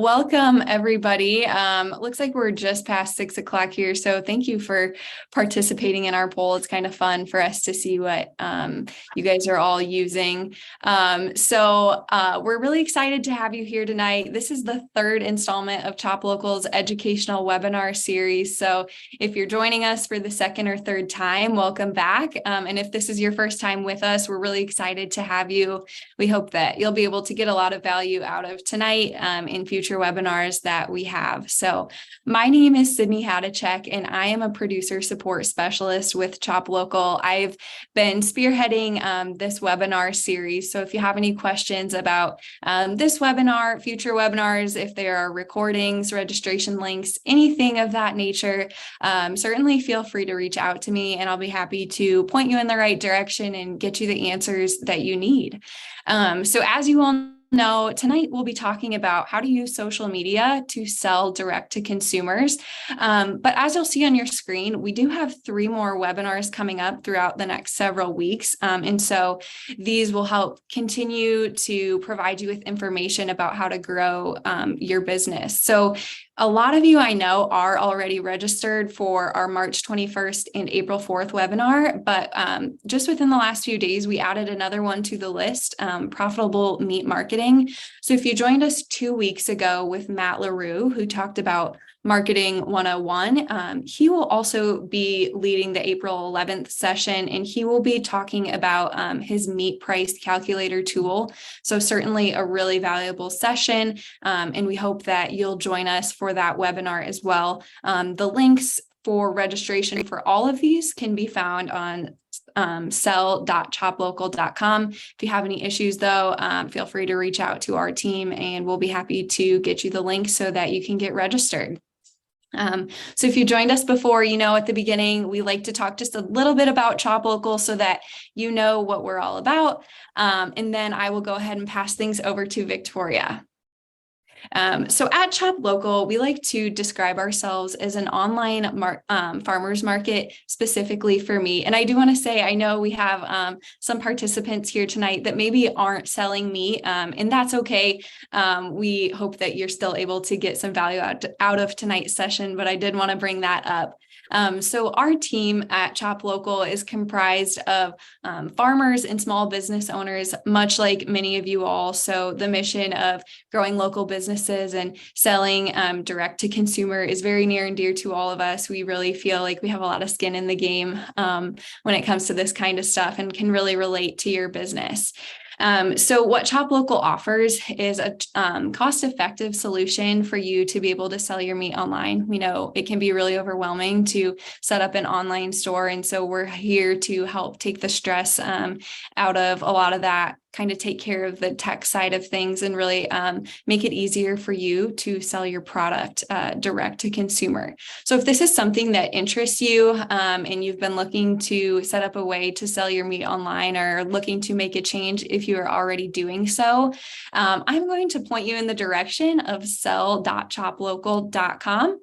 Welcome, everybody. Looks like we're just past 6 o'clock here, so thank you for participating in our poll. It's kind of fun for us to see what you guys are all using. We're really excited to have you here tonight. This is the third installment of Chop Local's educational webinar series. So if you're joining us for the second or third time, welcome back. And if this is your first time with us, we're really excited to have you. We hope that you'll be able to get a lot of value out of tonight in future webinars that we have. So my name is Sydney Hadachek, and I am a producer support specialist with Chop Local. I've been spearheading this webinar series. So if you have any questions about this webinar, future webinars, if there are recordings, registration links, anything of that nature, certainly feel free to reach out to me and I'll be happy to point you in the right direction and get you the answers that you need. So as you all know, tonight we'll be talking about how to use social media to sell direct to consumers. But as you'll see on your screen, we do have 3 more webinars coming up throughout the next several weeks. And so these will help continue to provide you with information about how to grow your business. So a lot of you I know are already registered for our March 21st and April 4th webinar, but just within the last few days, we added another one to the list, Profitable Meat Marketing. So if you joined us 2 weeks ago with Matt LaRue, who talked about Marketing 101, he will also be leading the April 11th session, and he will be talking about his meat price calculator tool. So certainly a really valuable session, and we hope that you'll join us for that webinar as well. The links for registration for all of these can be found on sell.choplocal.com. If you have any issues though, feel free to reach out to our team and we'll be happy to get you the link so that you can get registered. So if you joined us before, you know, at the beginning, we like to talk just a little bit about Chop Local so that you know what we're all about. And then I will go ahead and pass things over to Victoria. So at Chop Local, we like to describe ourselves as an online farmers market specifically for meat. And I do want to say, I know we have some participants here tonight that maybe aren't selling meat, and that's okay. We hope that you're still able to get some value out of tonight's session, but I did want to bring that up. So our team at Chop Local is comprised of farmers and small business owners, much like many of you all. So the mission of growing local businesses and selling direct to consumer is very near and dear to all of us. We really feel like we have a lot of skin in the game when it comes to this kind of stuff and can really relate to your business. So what Chop Local offers is a cost-effective solution for you to be able to sell your meat online. We know it can be really overwhelming to set up an online store, and so we're here to help take the stress out of a lot of that, kind of take care of the tech side of things and really make it easier for you to sell your product direct to consumer. So if this is something that interests you and you've been looking to set up a way to sell your meat online or looking to make a change if you are already doing so, I'm going to point you in the direction of sell.choplocal.com.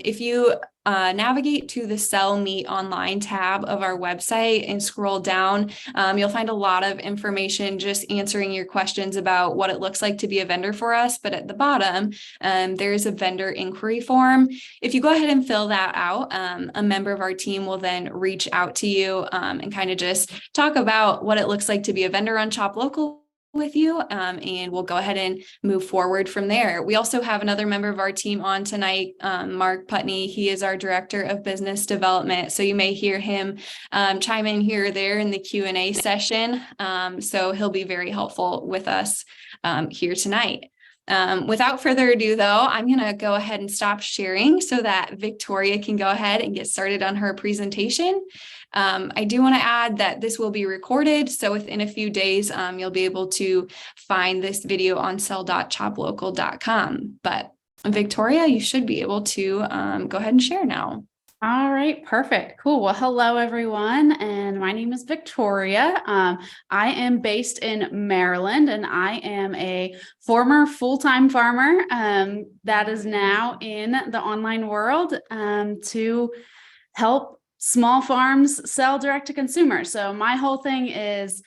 If you navigate to the Sell Meat Online tab of our website and scroll down, you'll find a lot of information just answering your questions about what it looks like to be a vendor for us. But at the bottom, there's a vendor inquiry form. If you go ahead and fill that out, a member of our team will then reach out to you and kind of just talk about what it looks like to be a vendor on Chop Local with you, and we'll go ahead and move forward from there. We also have another member of our team on tonight, Mark Putney. He is our Director of Business Development, so you may hear him chime in here or there in the Q&A session, so he'll be very helpful with us here tonight. Without further ado, though, I'm going to go ahead and stop sharing so that Victoria can go ahead and get started on her presentation. I do want to add that this will be recorded, so within a few days, you'll be able to find this video on sell.choplocal.com. But Victoria, you should be able to go ahead and share now. All right, perfect. Cool. Well, hello, everyone. And my name is Victoria. I am based in Maryland, and I am a former full-time farmer that is now in the online world to help small farms sell direct to consumer. So my whole thing is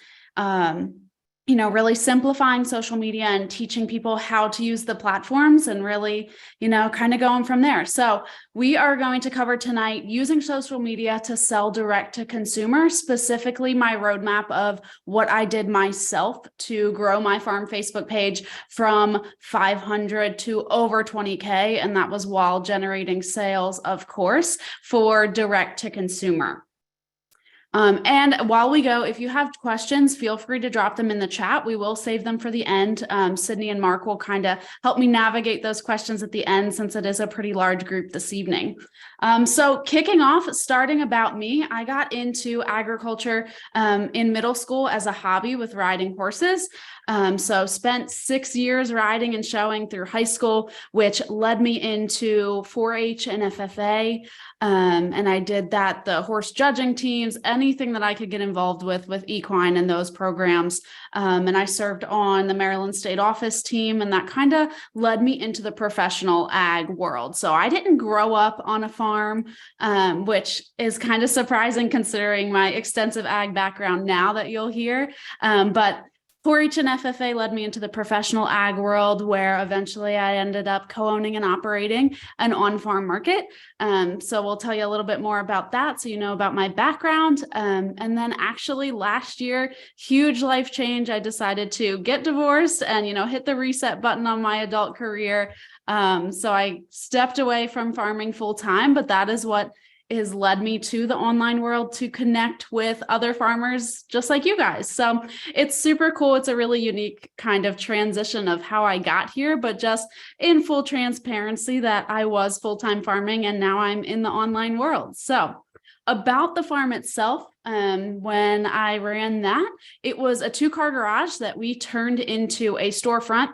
really simplifying social media and teaching people how to use the platforms and really, kind of going from there. So we are going to cover tonight using social media to sell direct to consumer, specifically my roadmap of what I did myself to grow my farm Facebook page from 500 to over 20K. And that was while generating sales, of course, for direct to consumer. And while we go, if you have questions, feel free to drop them in the chat. We will save them for the end. Sydney and Mark will kind of help me navigate those questions at the end, since it is a pretty large group this evening. So kicking off, starting about me, I got into agriculture in middle school as a hobby with riding horses. So spent 6 years riding and showing through high school, which led me into 4-H and FFA. And I did that, the horse judging teams, anything that I could get involved with equine and those programs. And I served on the Maryland State Office team, and that kind of led me into the professional ag world. So I didn't grow up on a farm, which is kind of surprising considering my extensive ag background now that you'll hear. But 4-H and FFA led me into the professional ag world, where eventually I ended up co-owning and operating an on-farm market. So we'll tell you a little bit more about that, so you know about my background. And then actually last year, huge life change. I decided to get divorced and, hit the reset button on my adult career. So I stepped away from farming full time, but that is what has led me to the online world to connect with other farmers just like you guys. So it's super cool. It's a really unique kind of transition of how I got here, but just in full transparency that I was full-time farming and now I'm in the online world. So about the farm itself, when I ran that, it was a 2-car garage that we turned into a storefront.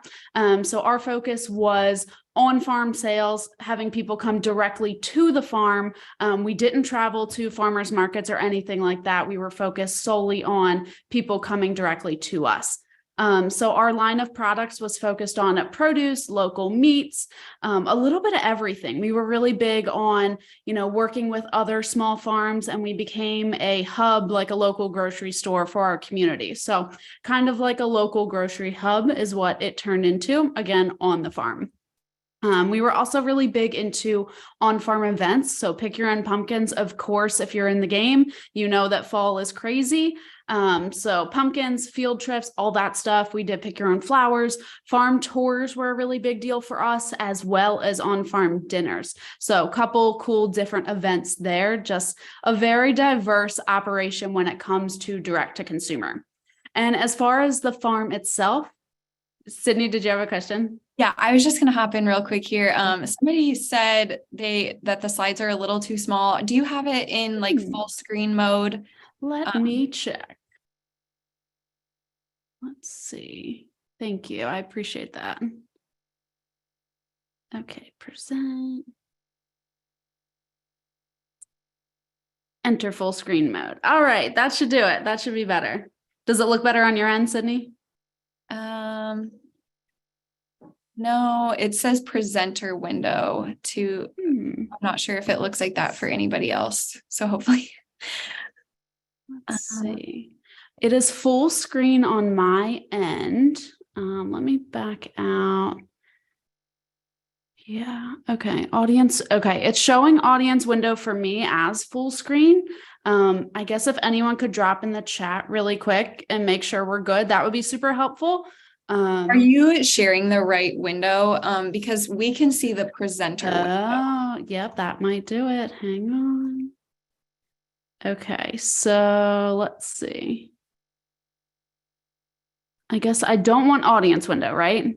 So our focus was on-farm sales, having people come directly to the farm. We didn't travel to farmers markets or anything like that. We were focused solely on people coming directly to us. So our line of products was focused on produce, local meats, a little bit of everything. We were really big on, working with other small farms, and we became a hub, like a local grocery store for our community. So kind of like a local grocery hub is what it turned into, again, on the farm. We were also really big into on-farm events. So pick your own pumpkins. Of course, if you're in the game, you know that fall is crazy. So pumpkins, field trips, all that stuff. We did pick your own flowers. Farm tours were a really big deal for us, as well as on-farm dinners. So a couple cool different events there. Just a very diverse operation when it comes to direct to consumer. And as far as the farm itself, Sydney, did you have a question? Yeah, I was just going to hop in real quick here. Somebody said that the slides are a little too small. Do you have it in like full screen mode? Let me check. Let's see. Thank you. I appreciate that. Okay, present. Enter full screen mode. All right, that should do it. That should be better. Does it look better on your end, Sydney? No, it says presenter window to, I'm not sure if it looks like that for anybody else. So hopefully. Let's see. It is full screen on my end. Let me back out. Yeah. Okay. Audience. Okay. It's showing audience window for me as full screen. I guess if anyone could drop in the chat really quick and make sure we're good, that would be super helpful. Are you sharing the right window? Because we can see the presenter window. Oh, yep, that might do it. Hang on. Okay, so let's see. I guess I don't want audience window, right?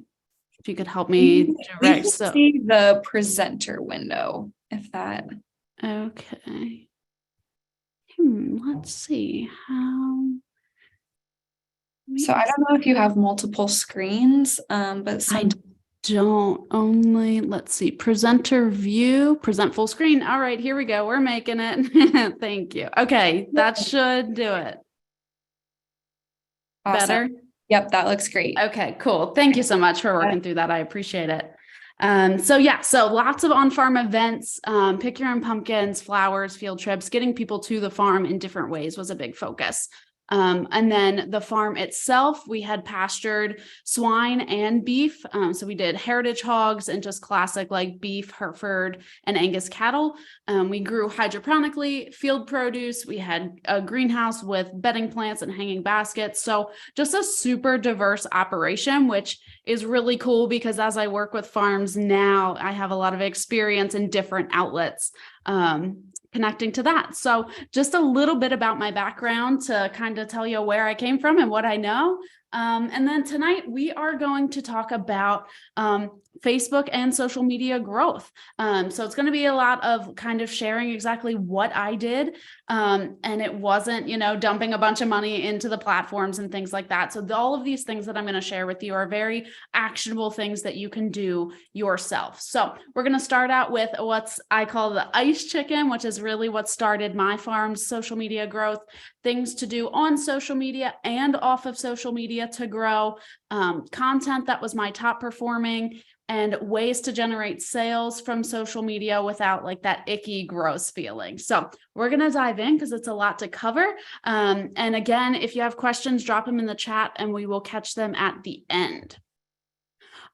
If you could help me direct. We can see the presenter window, if that. Okay. Let's see how. So I don't know if you have multiple screens, but I don't. Only, let's see, presenter view, present full screen. All right, here we go. We're making it. Thank you. Okay, that should do it. Awesome. Better? Yep, that looks great. Okay, cool. Thank you so much for working through that. I appreciate it. So lots of on-farm events, pick your own pumpkins, flowers, field trips, getting people to the farm in different ways was a big focus. And then the farm itself, we had pastured swine and beef. So we did heritage hogs and just classic like beef, Hereford, and Angus cattle. We grew hydroponically, field produce. We had a greenhouse with bedding plants and hanging baskets. So just a super diverse operation, which is really cool because as I work with farms now, I have a lot of experience in different outlets. Connecting to that. So just a little bit about my background to kind of tell you where I came from and what I know. And then tonight we are going to talk about Facebook and social media growth. So it's going to be a lot of kind of sharing exactly what I did. And it wasn't, dumping a bunch of money into the platforms and things like that. So all of these things that I'm going to share with you are very actionable things that you can do yourself. So we're going to start out with what's I call the ice chicken, which is really what started my farm's social media growth, things to do on social media and off of social media to grow, content that was my top performing, and ways to generate sales from social media without like that icky, gross feeling. So we're going to dive in because it's a lot to cover. And again, if you have questions, drop them in the chat and we will catch them at the end.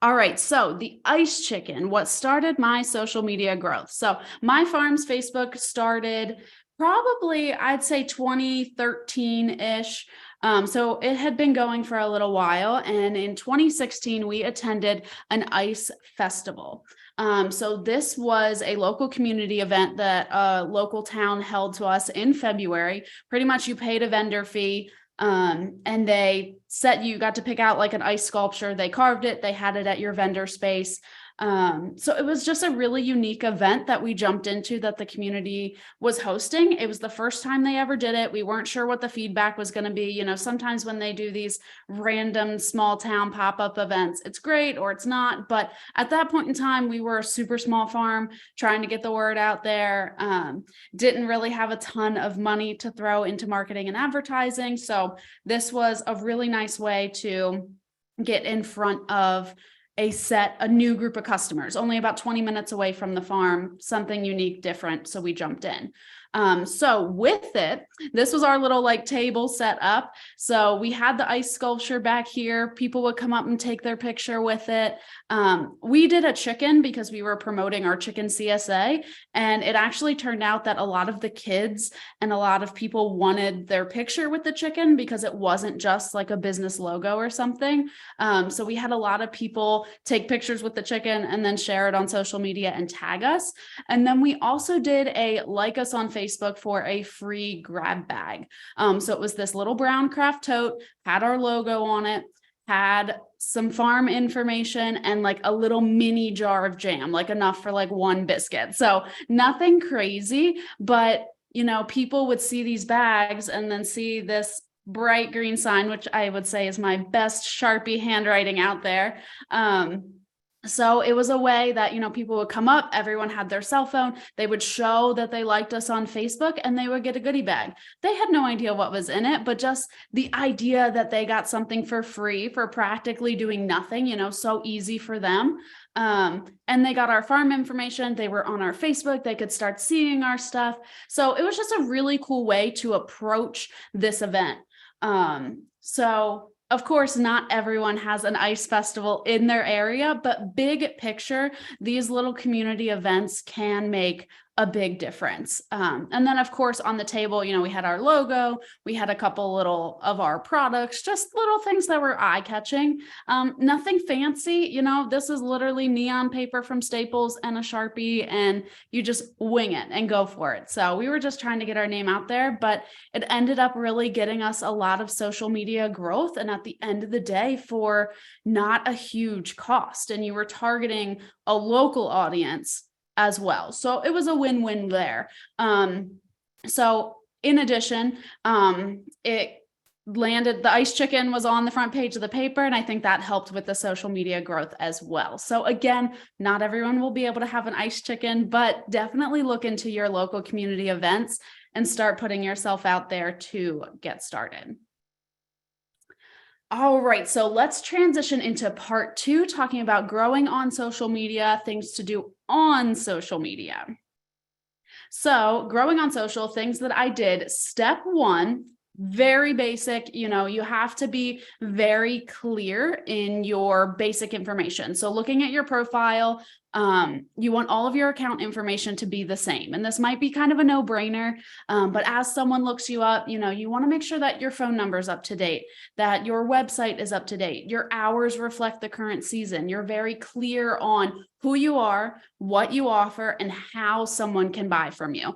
All right, so the ice chicken, what started my social media growth? So my farm's Facebook started probably, I'd say 2013-ish. So it had been going for a little while. And in 2016, we attended an ice festival. So this was a local community event that a local town held to us in February. Pretty much you paid a vendor fee. And they said you got to pick out like an ice sculpture. They carved it. They had it at your vendor space. So it was just a really unique event that we jumped into that the community was hosting. It was the first time they ever did it. We weren't sure what the feedback was going to be. Sometimes when they do these random small town pop-up events, it's great or it's not. But at that point in time, we were a super small farm trying to get the word out there. Didn't really have a ton of money to throw into marketing and advertising. So this was a really nice way to get in front of a new group of customers, only about 20 minutes away from the farm, something unique, different. So we jumped in. So with it, this was our little like table set up. So we had the ice sculpture back here. People would come up and take their picture with it. We did a chicken because we were promoting our chicken CSA. And it actually turned out that a lot of the kids and a lot of people wanted their picture with the chicken because it wasn't just like a business logo or something. So we had a lot of people take pictures with the chicken and then share it on social media and tag us. And then we also did a like us on Facebook for a free grab bag. So it was this little brown craft tote, had our logo on it, had some farm information and like a little mini jar of jam, like enough for like one biscuit. So nothing crazy, but people would see these bags and then see this bright green sign, which I would say is my best Sharpie handwriting out there. So it was a way that, people would come up, everyone had their cell phone, they would show that they liked us on Facebook and they would get a goodie bag. They had no idea what was in it, but just the idea that they got something for free for practically doing nothing, so easy for them. And they got our farm information. They were on our Facebook. They could start seeing our stuff. So it was just a really cool way to approach this event. So of course, not everyone has an ice festival in their area, but big picture, these little community events can make a big difference. And then of course on the table, we had our logo, we had a couple little of our products, just little things that were eye-catching. Nothing fancy, this is literally neon paper from Staples and a Sharpie, and you just wing it and go for it. So we were just trying to get our name out there, but it ended up really getting us a lot of social media growth. And at the end of the day, for not a huge cost, and you were targeting a local audience as well. So it was a win-win there. So in addition, it landed, the ice chicken was on the front page of the paper, and I think that helped with the social media growth as well. So again, not everyone will be able to have an ice chicken, but definitely look into your local community events and start putting yourself out there to get started. All right, so let's transition into part 2, talking about growing on social media, things to do on social media. So growing on social, things that I did. Step 1 very basic. You have to be very clear in your basic information. So looking at your profile, you want all of your account information to be the same. And this might be kind of a no-brainer, but as someone looks you up, you want to make sure that your phone number is up to date, that your website is up to date, your hours reflect the current season. You're very clear on who you are, what you offer, and how someone can buy from you.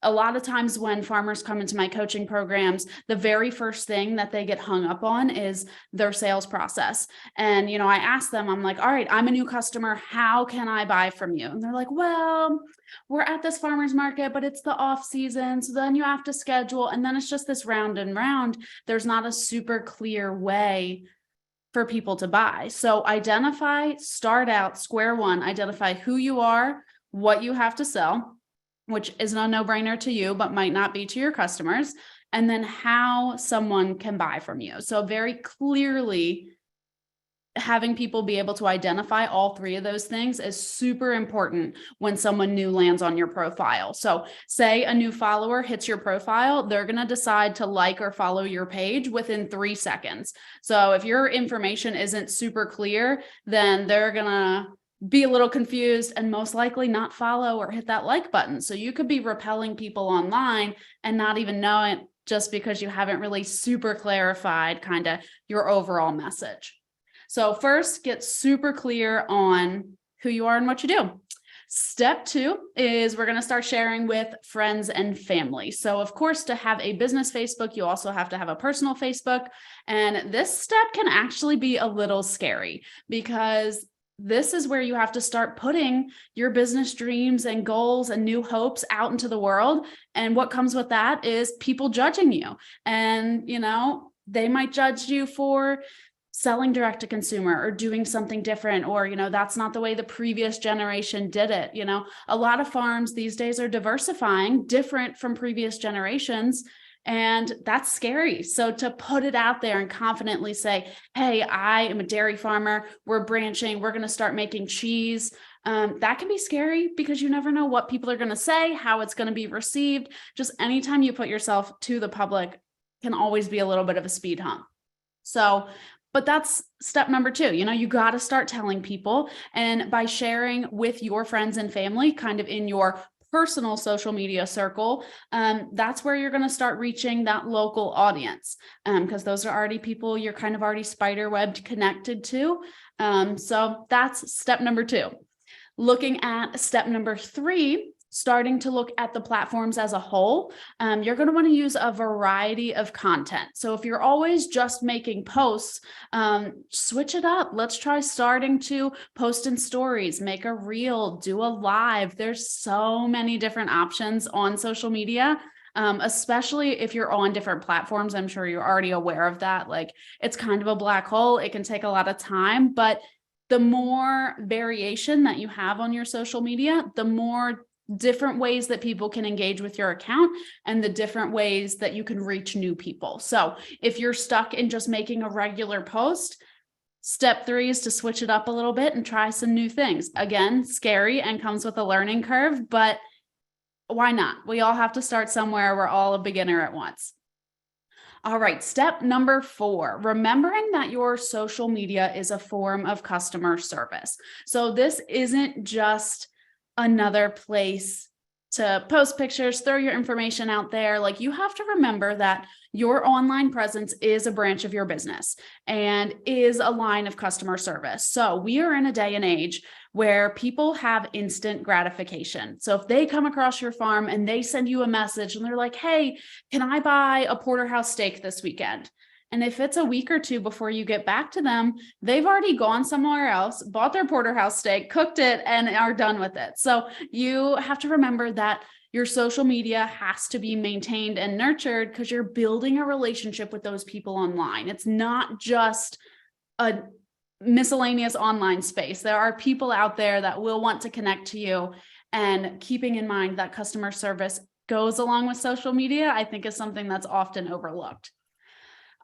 A lot of times when farmers come into my coaching programs, the very first thing that they get hung up on is their sales process. And, I ask them, I'm like, all right, I'm a new customer. How can I buy from you? And they're like, well, we're at this farmer's market, but it's the off season. So then you have to schedule. And then it's just this round and round. There's not a super clear way for people to buy. So start out square one, identify who you are, what you have to sell, which isn't a no-brainer to you, but might not be to your customers, and then how someone can buy from you. So very clearly having people be able to identify all three of those things is super important when someone new lands on your profile. So say a new follower hits your profile, they're going to decide to like or follow your page within 3 seconds. So if your information isn't super clear, then they're going to be a little confused and most likely not follow or hit that like button. So you could be repelling people online and not even know it, just because you haven't really super clarified kind of your overall message. So first, get super clear on who you are and what you do. Step 2 is we're going to start sharing with friends and family. So of course, to have a business Facebook, you also have to have a personal Facebook. And this step can actually be a little scary, because this is where you have to start putting your business dreams and goals and new hopes out into the world. And what comes with that is people judging you. And, they might judge you for selling direct to consumer or doing something different, or, that's not the way the previous generation did it. A lot of farms these days are diversifying different from previous generations. And that's scary. So to put it out there and confidently say, hey, I am a dairy farmer, we're branching, we're going to start making cheese. That can be scary, because you never know what people are going to say, how it's going to be received. Just anytime you put yourself to the public can always be a little bit of a speed hump. So, but that's step number 2. You got to start telling people, and by sharing with your friends and family, kind of in your personal social media circle, that's where you're going to start reaching that local audience, because those are already people you're kind of already spider webbed connected to. So that's step number 2. Looking at step number 3, starting to look at the platforms as a whole, you're going to want to use a variety of content. So if you're always just making posts, switch it up. Let's try starting to post in stories, make a reel, do a live. There's so many different options on social media. Especially if you're on different platforms. I'm sure you're already aware of that. Like, it's kind of a black hole. It can take a lot of time, but the more variation that you have on your social media, the more different ways that people can engage with your account, and the different ways that you can reach new people. So if you're stuck in just making a regular post, step 3 is to switch it up a little bit and try some new things. Again, scary and comes with a learning curve, but why not? We all have to start somewhere. We're all a beginner at once. All right, step number 4, remembering that your social media is a form of customer service. So this isn't just another place to post pictures, throw your information out there. Like, you have to remember that your online presence is a branch of your business and is a line of customer service. So we are in a day and age where people have instant gratification. So if they come across your farm and they send you a message and they're like, hey, can I buy a porterhouse steak this weekend? And if it's a week or 2 before you get back to them, they've already gone somewhere else, bought their porterhouse steak, cooked it, and are done with it. So you have to remember that your social media has to be maintained and nurtured, because you're building a relationship with those people online. It's not just a miscellaneous online space. There are people out there that will want to connect to you, and keeping in mind that customer service goes along with social media, I think, is something that's often overlooked.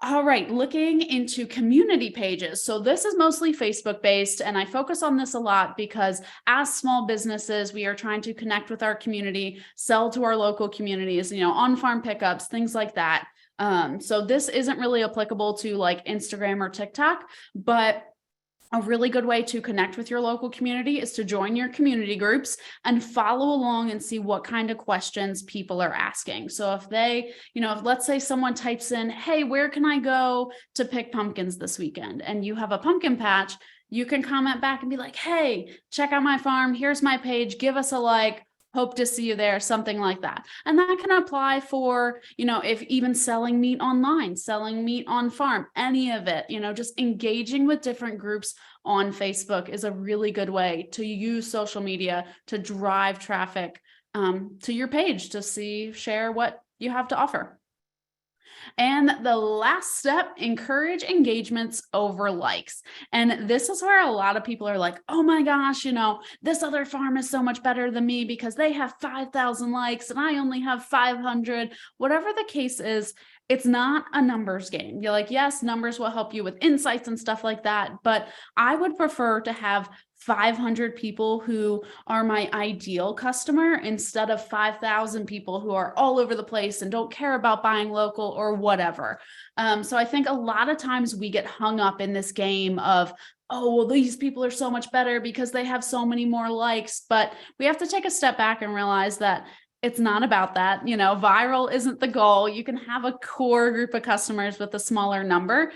All right, looking into community pages. So this is mostly Facebook based, and I focus on this a lot because as small businesses, we are trying to connect with our community, sell to our local communities, on-farm pickups, things like that. So this isn't really applicable to like Instagram or TikTok, but a really good way to connect with your local community is to join your community groups and follow along and see what kind of questions people are asking. So if they, if let's say someone types in, hey, where can I go to pick pumpkins this weekend? And you have a pumpkin patch, you can comment back and be like, hey, check out my farm. Here's my page. Give us a like. Hope to see you there, something like that. And that can apply for, if even selling meat online, selling meat on farm, any of it, just engaging with different groups on Facebook is a really good way to use social media to drive traffic to your page to share what you have to offer. And the last step, encourage engagements over likes. And this is where a lot of people are like, oh my gosh, this other farm is so much better than me because they have 5,000 likes and I only have 500. Whatever the case is, it's not a numbers game. You're like, yes, numbers will help you with insights and stuff like that. But I would prefer to have 500 people who are my ideal customer instead of 5,000 people who are all over the place and don't care about buying local or whatever. So I think a lot of times we get hung up in this game of, oh, well, these people are so much better because they have so many more likes. But we have to take a step back and realize that it's not about that. Viral isn't the goal. You can have a core group of customers with a smaller number.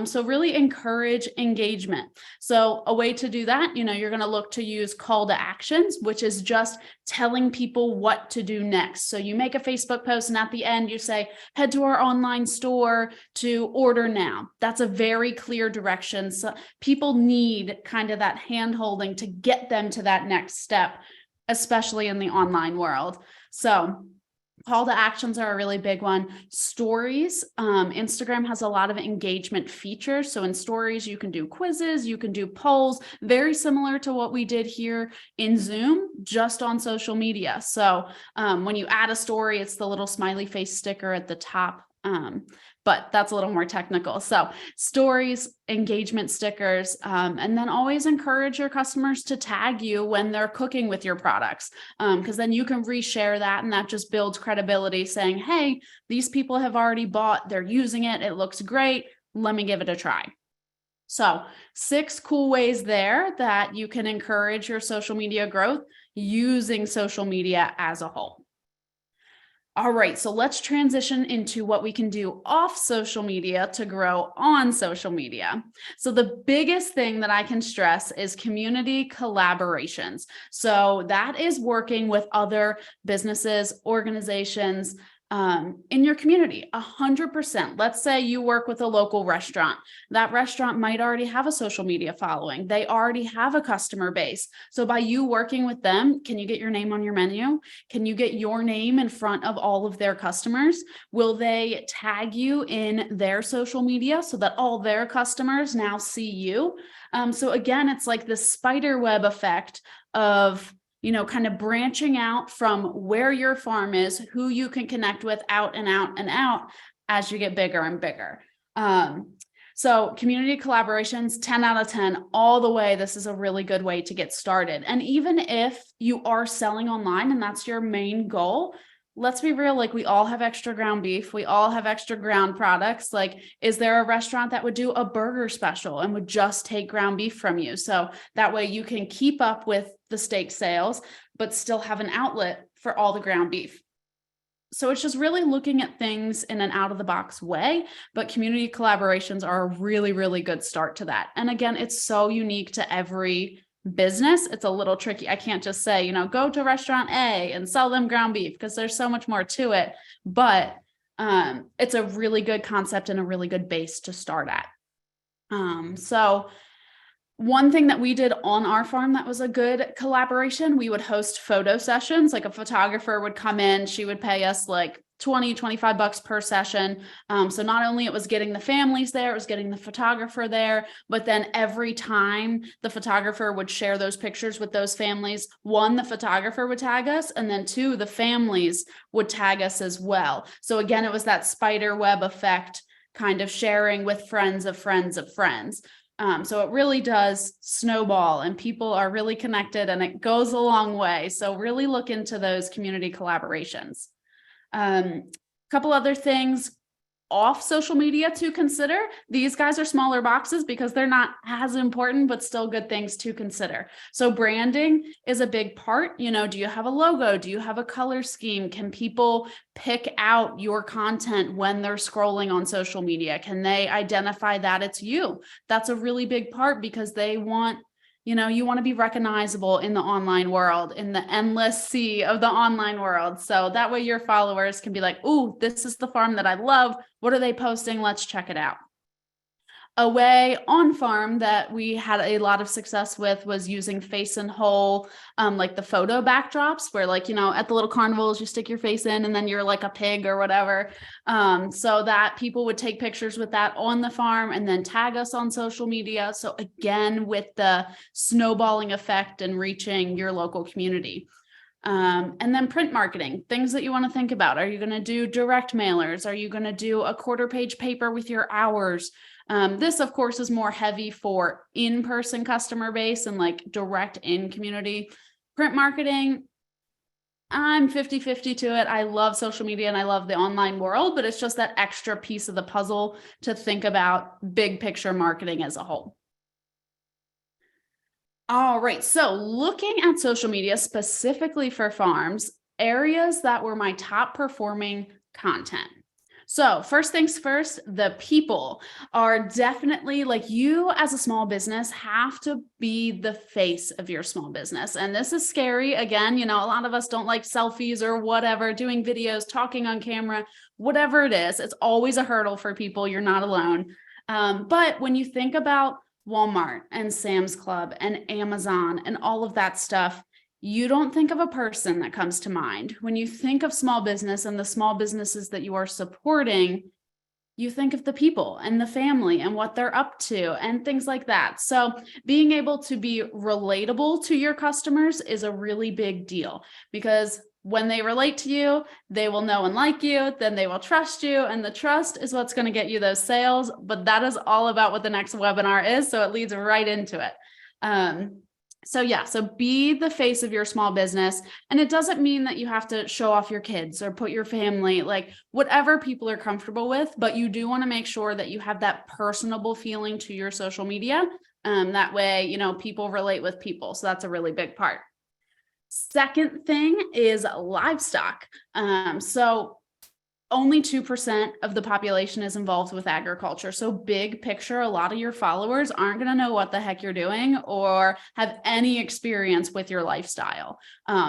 So really encourage engagement. So a way to do that, you're going to look to use call to actions, which is just telling people what to do next. So you make a Facebook post and at the end you say, head to our online store to order now. That's a very clear direction. So people need kind of that hand holding to get them to that next step, especially in the online world. So call to actions are a really big one. Stories, Instagram has a lot of engagement features. So in stories, you can do quizzes, you can do polls, very similar to what we did here in Zoom, just on social media. So when you add a story, it's the little smiley face sticker at the top. But that's a little more technical. So stories, engagement stickers, and then always encourage your customers to tag you when they're cooking with your products, because then you can reshare that and that just builds credibility saying, hey, these people have already bought, they're using it, it looks great, let me give it a try. So 6 cool ways there that you can encourage your social media growth using social media as a whole. All right, so let's transition into what we can do off social media to grow on social media. So the biggest thing that I can stress is community collaborations. So that is working with other businesses, organizations, in your community, 100%. Let's say you work with a local restaurant. That restaurant might already have a social media following. They already have a customer base. So by you working with them, can you get your name on your menu? Can you get your name in front of all of their customers? Will they tag you in their social media so that all their customers now see you? So again, it's like the spider web effect of kind of branching out from where your farm is, who you can connect with out and out and out as you get bigger and bigger. So community collaborations, 10 out of 10 all the way. This is a really good way to get started. And even if you are selling online and that's your main goal, let's be real, like we all have extra ground beef. We all have extra ground products. Like, is there a restaurant that would do a burger special and would just take ground beef from you? So that way you can keep up with the steak sales, but still have an outlet for all the ground beef. So it's just really looking at things in an out of the box way, but community collaborations are a really, really good start to that. And again, it's so unique to every business. It's a little tricky. I can't just say, go to restaurant A and sell them ground beef because there's so much more to it, but it's a really good concept and a really good base to start at. So one thing that we did on our farm that was a good collaboration, we would host photo sessions. Like a photographer would come in, she would pay us like 20, 25 bucks per session. So not only it was getting the families there, it was getting the photographer there, but then every time the photographer would share those pictures with those families, 1, the photographer would tag us, and then 2, the families would tag us as well. So again, it was that spider web effect, kind of sharing with friends of friends of friends. So it really does snowball and people are really connected and it goes a long way. So really look into those community collaborations. Couple other things. off social media to consider. These guys are smaller boxes because they're not as important, but still good things to consider. So branding is a big part. You know, do you have a logo? Do you have a color scheme? Can people pick out your content when they're scrolling on social media? Can they identify that it's you? That's a really big part because they want, you know, you want to be recognizable in the online world, in the endless sea of the online world. So that way your followers can be like, ooh, this is the farm that I love. What are they posting? Let's check it out. A way on farm that we had a lot of success with was using face and whole, like the photo backdrops where, like, you know, at the little carnivals, you stick your face in and then you're like a pig or whatever. So that people would take pictures with that on the farm and then tag us on social media. So again, with the snowballing effect and reaching your local community. And then print marketing, things that you want to think about. Are you going to do direct mailers? Are you going to do a quarter page paper with your hours? This, of course, is more heavy for in-person customer base and like direct in community. Print marketing, I'm 50-50 to it. I love social media and I love the online world, but it's just that extra piece of the puzzle to think about big picture marketing as a whole. All right, so looking at social media specifically for farms, areas that were my top performing content. So first things first, the people are definitely, like, you as a small business have to be the face of your small business. And this is scary. Again, you know, a lot of us don't like selfies or whatever, doing videos, talking on camera, whatever it is. It's always a hurdle for people. You're not alone. But when you think about Walmart and Sam's Club and Amazon and all of that stuff, you don't think of a person that comes to mind. When you think of small business and the small businesses that you are supporting, you think of the people and the family and what they're up to and things like that. So being able to be relatable to your customers is a really big deal, because when they relate to you, they will know and like you, then they will trust you. And the trust is what's going to get you those sales. But that is all about what the next webinar is. So it leads right into it. So be the face of your small business. And it doesn't mean that you have to show off your kids or put your family, like whatever people are comfortable with, but you do want to make sure that you have that personable feeling to your social media. That way, you know, people relate with people. So that's a really big part. Second thing is livestock. So only 2% of the population is involved with agriculture. So big picture, a lot of your followers aren't going to know what the heck you're doing or have any experience with your lifestyle.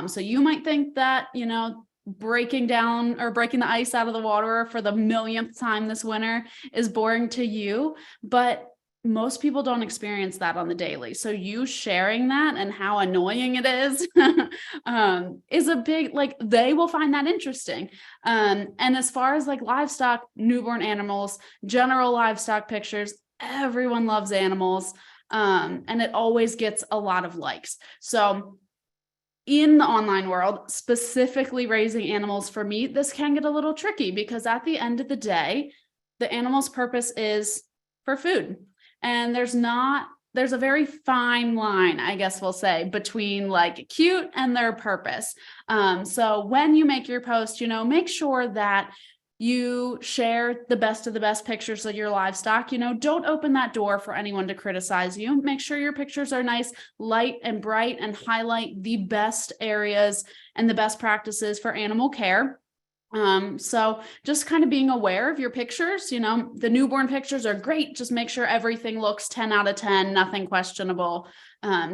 So you might think that, you know, breaking down or breaking the ice out of the water for the millionth time this winter is boring to you, but most people don't experience that on the daily. So you sharing that and how annoying it is a big, like, they will find that interesting. And as far as like livestock, newborn animals, general livestock pictures, everyone loves animals. And it always gets a lot of likes. So in the online world, specifically raising animals for meat, this can get a little tricky because at the end of the day, the animal's purpose is for food. And there's a very fine line, I guess we'll say, between like cute and their purpose. So when you make your post, you know, make sure that you share the best of the best pictures of your livestock. You know, don't open that door for anyone to criticize you. Make sure your pictures are nice, light and bright, and highlight the best areas and the best practices for animal care. So just kind of being aware of your pictures. You know, the newborn pictures are great. Just make sure everything looks 10 out of 10, nothing questionable.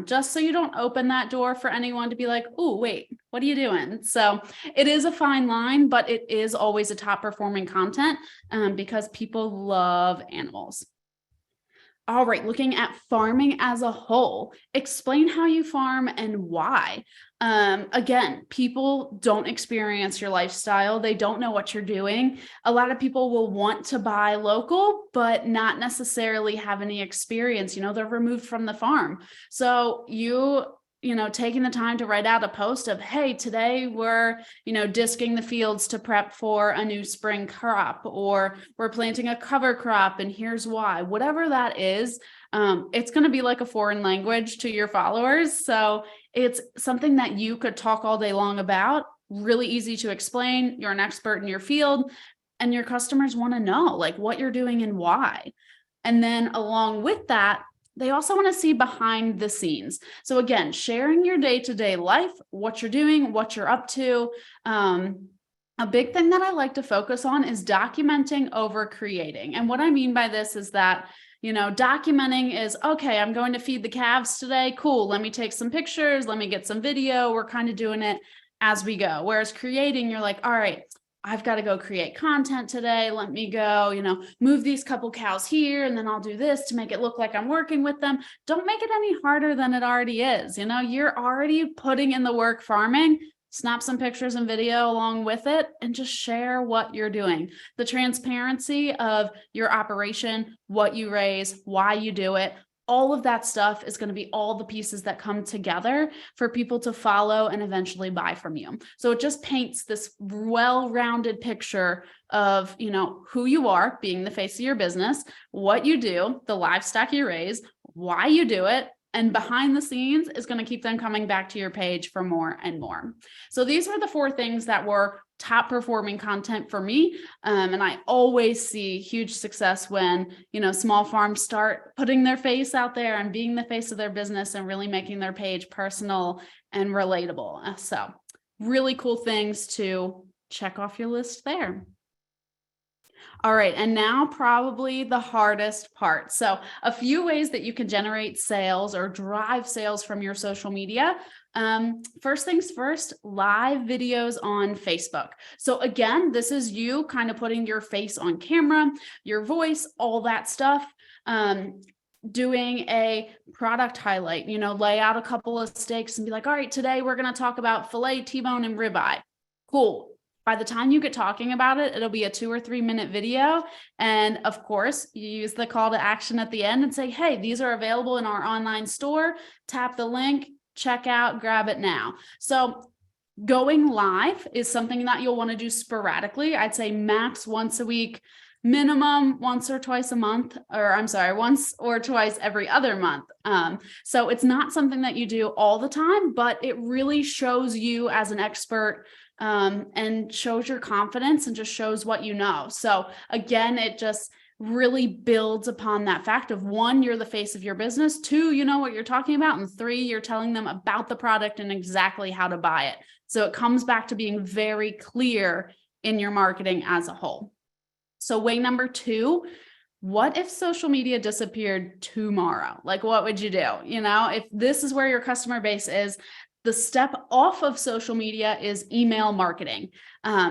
Just so you don't open that door for anyone to be like, oh, wait, what are you doing? So it is a fine line, but it is always a top performing content, because people love animals. All right, looking at farming as a whole, explain how you farm and why. Again, people don't experience your lifestyle. They don't know what you're doing. A lot of people will want to buy local, but not necessarily have any experience. You know, they're removed from the farm. So you know, taking the time to write out a post of, hey, today we're, you know, disking the fields to prep for a new spring crop, or we're planting a cover crop and here's why, whatever that is, it's going to be like a foreign language to your followers. So it's something that you could talk all day long about, really easy to explain. You're an expert in your field. And your customers want to know like what you're doing and why. And then along with that, they also want to see behind the scenes. So again, sharing your day-to-day life, what you're doing, what you're up to. A big thing that I like to focus on is documenting over creating. And what I mean by this is that, documenting is, okay, I'm going to feed the calves today. Cool. Let me take some pictures. Let me get some video. We're kind of doing it as we go. Whereas creating, you're like, all right, I've got to go create content today. Let me go, move these couple cows here, and then I'll do this to make it look like I'm working with them. Don't make it any harder than it already is. You're already putting in the work farming. Snap some pictures and video along with it and just share what you're doing. The transparency of your operation, what you raise, why you do it, all of that stuff is going to be all the pieces that come together for people to follow and eventually buy from you. So it just paints this well-rounded picture of, who you are, being the face of your business, what you do, the livestock you raise, why you do it, and behind the scenes is going to keep them coming back to your page for more and more. So these were the 4 things that were top performing content for me. And I always see huge success when, small farms start putting their face out there and being the face of their business and really making their page personal and relatable. So really cool things to check off your list there. All right, and now probably the hardest part. So a few ways that you can generate sales or drive sales from your social media. First things first, live videos on Facebook. So again, this is you kind of putting your face on camera, your voice, all that stuff. Doing a product highlight, lay out a couple of steaks and be like, all right, today we're going to talk about filet, T-bone, and ribeye. Cool. By the time you get talking about it, it'll be a 2 or 3 minute video. And of course, you use the call to action at the end and say, hey, these are available in our online store. Tap the link, check out, grab it now. So going live is something that you'll want to do sporadically. I'd say max once a week, minimum once or twice a month, once or twice every other month. So it's not something that you do all the time, but it really shows you as an expert and shows your confidence and just shows what you know. So again, it just really builds upon that fact of 1, you're the face of your business, 2, you know what you're talking about, and 3, you're telling them about the product and exactly how to buy it. So it comes back to being very clear in your marketing as a whole. So way number 2, what if social media disappeared tomorrow? Like, what would you do? If this is where your customer base is, the step off of social media is email marketing.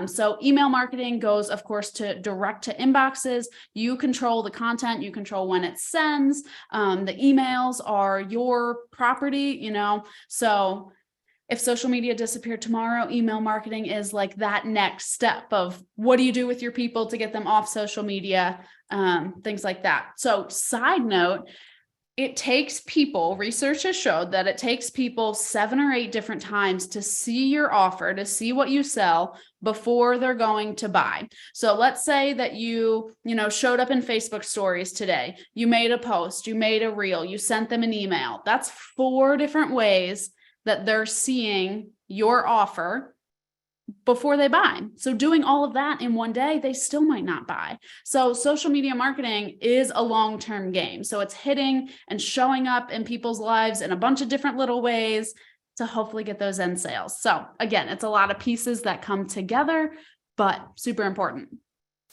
So email marketing goes, of course, to direct to inboxes. You control the content, you control when it sends. The emails are your property, So if social media disappeared tomorrow, email marketing is like that next step of what do you do with your people to get them off social media, things like that. So side note, it takes people, research has showed that it takes people 7 or 8 different times to see your offer, to see what you sell before they're going to buy. So let's say that you showed up in Facebook stories today, you made a post, you made a reel, you sent them an email. That's 4 different ways that they're seeing your offer before they buy. So doing all of that in one day, they still might not buy. So social media marketing is a long-term game. So it's hitting and showing up in people's lives in a bunch of different little ways to hopefully get those end sales. So again, it's a lot of pieces that come together, but super important.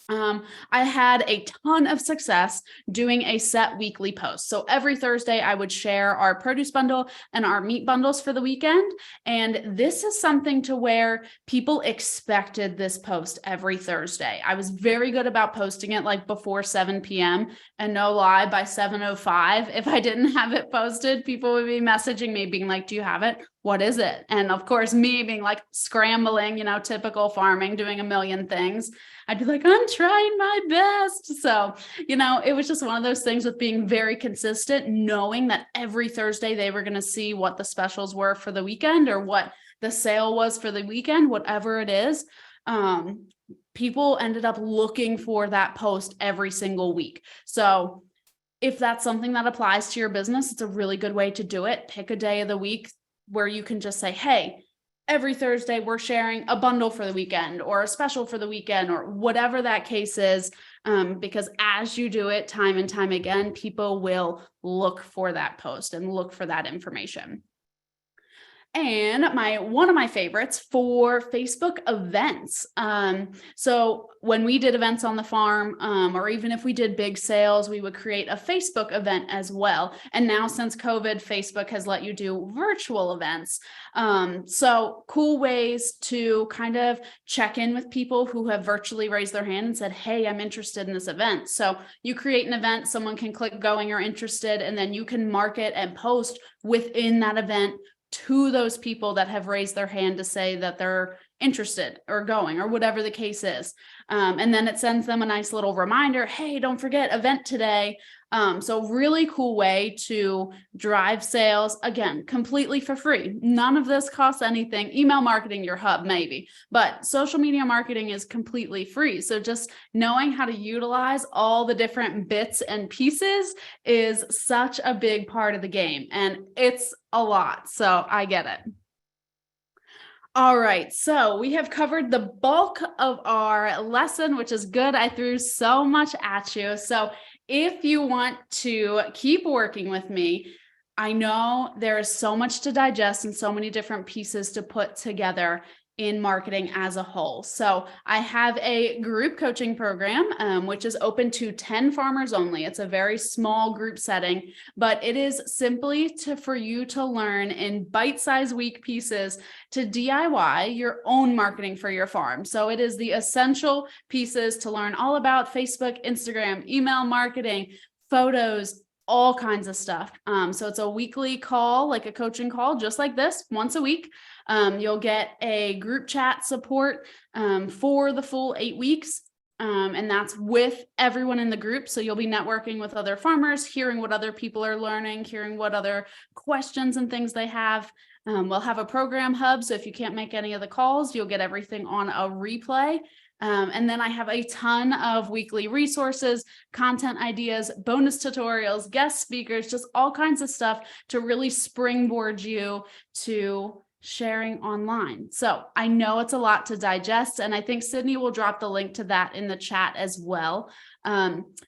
I had a ton of success doing a set weekly post. So every Thursday I would share our produce bundle and our meat bundles for the weekend. And this is something to where people expected this post every Thursday. I was very good about posting it like before 7 p.m. and no lie, by 7:05, if I didn't have it posted, people would be messaging me being like, do you have it? What is it? And of course, me being like scrambling, typical farming, doing a million things. I'd be like, I'm trying my best. So, it was just one of those things with being very consistent, knowing that every Thursday they were going to see what the specials were for the weekend or what the sale was for the weekend, whatever it is. People ended up looking for that post every single week. So if that's something that applies to your business, it's a really good way to do it. Pick a day of the week where you can just say, hey, every Thursday we're sharing a bundle for the weekend or a special for the weekend or whatever that case is. Because as you do it time and time again, people will look for that post and look for that information. And one of my favorites for Facebook events. So when we did events on the farm, or even if we did big sales, we would create a Facebook event as well. And now since COVID, Facebook has let you do virtual events. So cool ways to kind of check in with people who have virtually raised their hand and said, hey, I'm interested in this event. So you create an event, someone can click going or interested, and then you can market and post within that event to those people that have raised their hand to say that they're interested or going or whatever the case is. And then it sends them a nice little reminder, hey, don't forget event today. So really cool way to drive sales, again, completely for free. None of this costs anything. Email marketing, your hub maybe, but social media marketing is completely free. So just knowing how to utilize all the different bits and pieces is such a big part of the game, and it's a lot. So I get it. All right, so we have covered the bulk of our lesson, which is good. I threw so much at you. So if you want to keep working with me, I know there is so much to digest and so many different pieces to put together in marketing as a whole. So I have a group coaching program, which is open to 10 farmers only. It's a very small group setting, but it is simply for you to learn in bite-sized week pieces to DIY your own marketing for your farm. So it is the essential pieces to learn all about Facebook, Instagram, email marketing, photos, all kinds of stuff. So it's a weekly call, like a coaching call, just like this, once a week. You'll get a group chat support for the full 8 weeks. And that's with everyone in the group. So you'll be networking with other farmers, hearing what other people are learning, hearing what other questions and things they have. We'll have a program hub. So if you can't make any of the calls, you'll get everything on a replay. And then I have a ton of weekly resources, content ideas, bonus tutorials, guest speakers, just all kinds of stuff to really springboard you to sharing online. So I know it's a lot to digest, and I think Sydney will drop the link to that in the chat as well.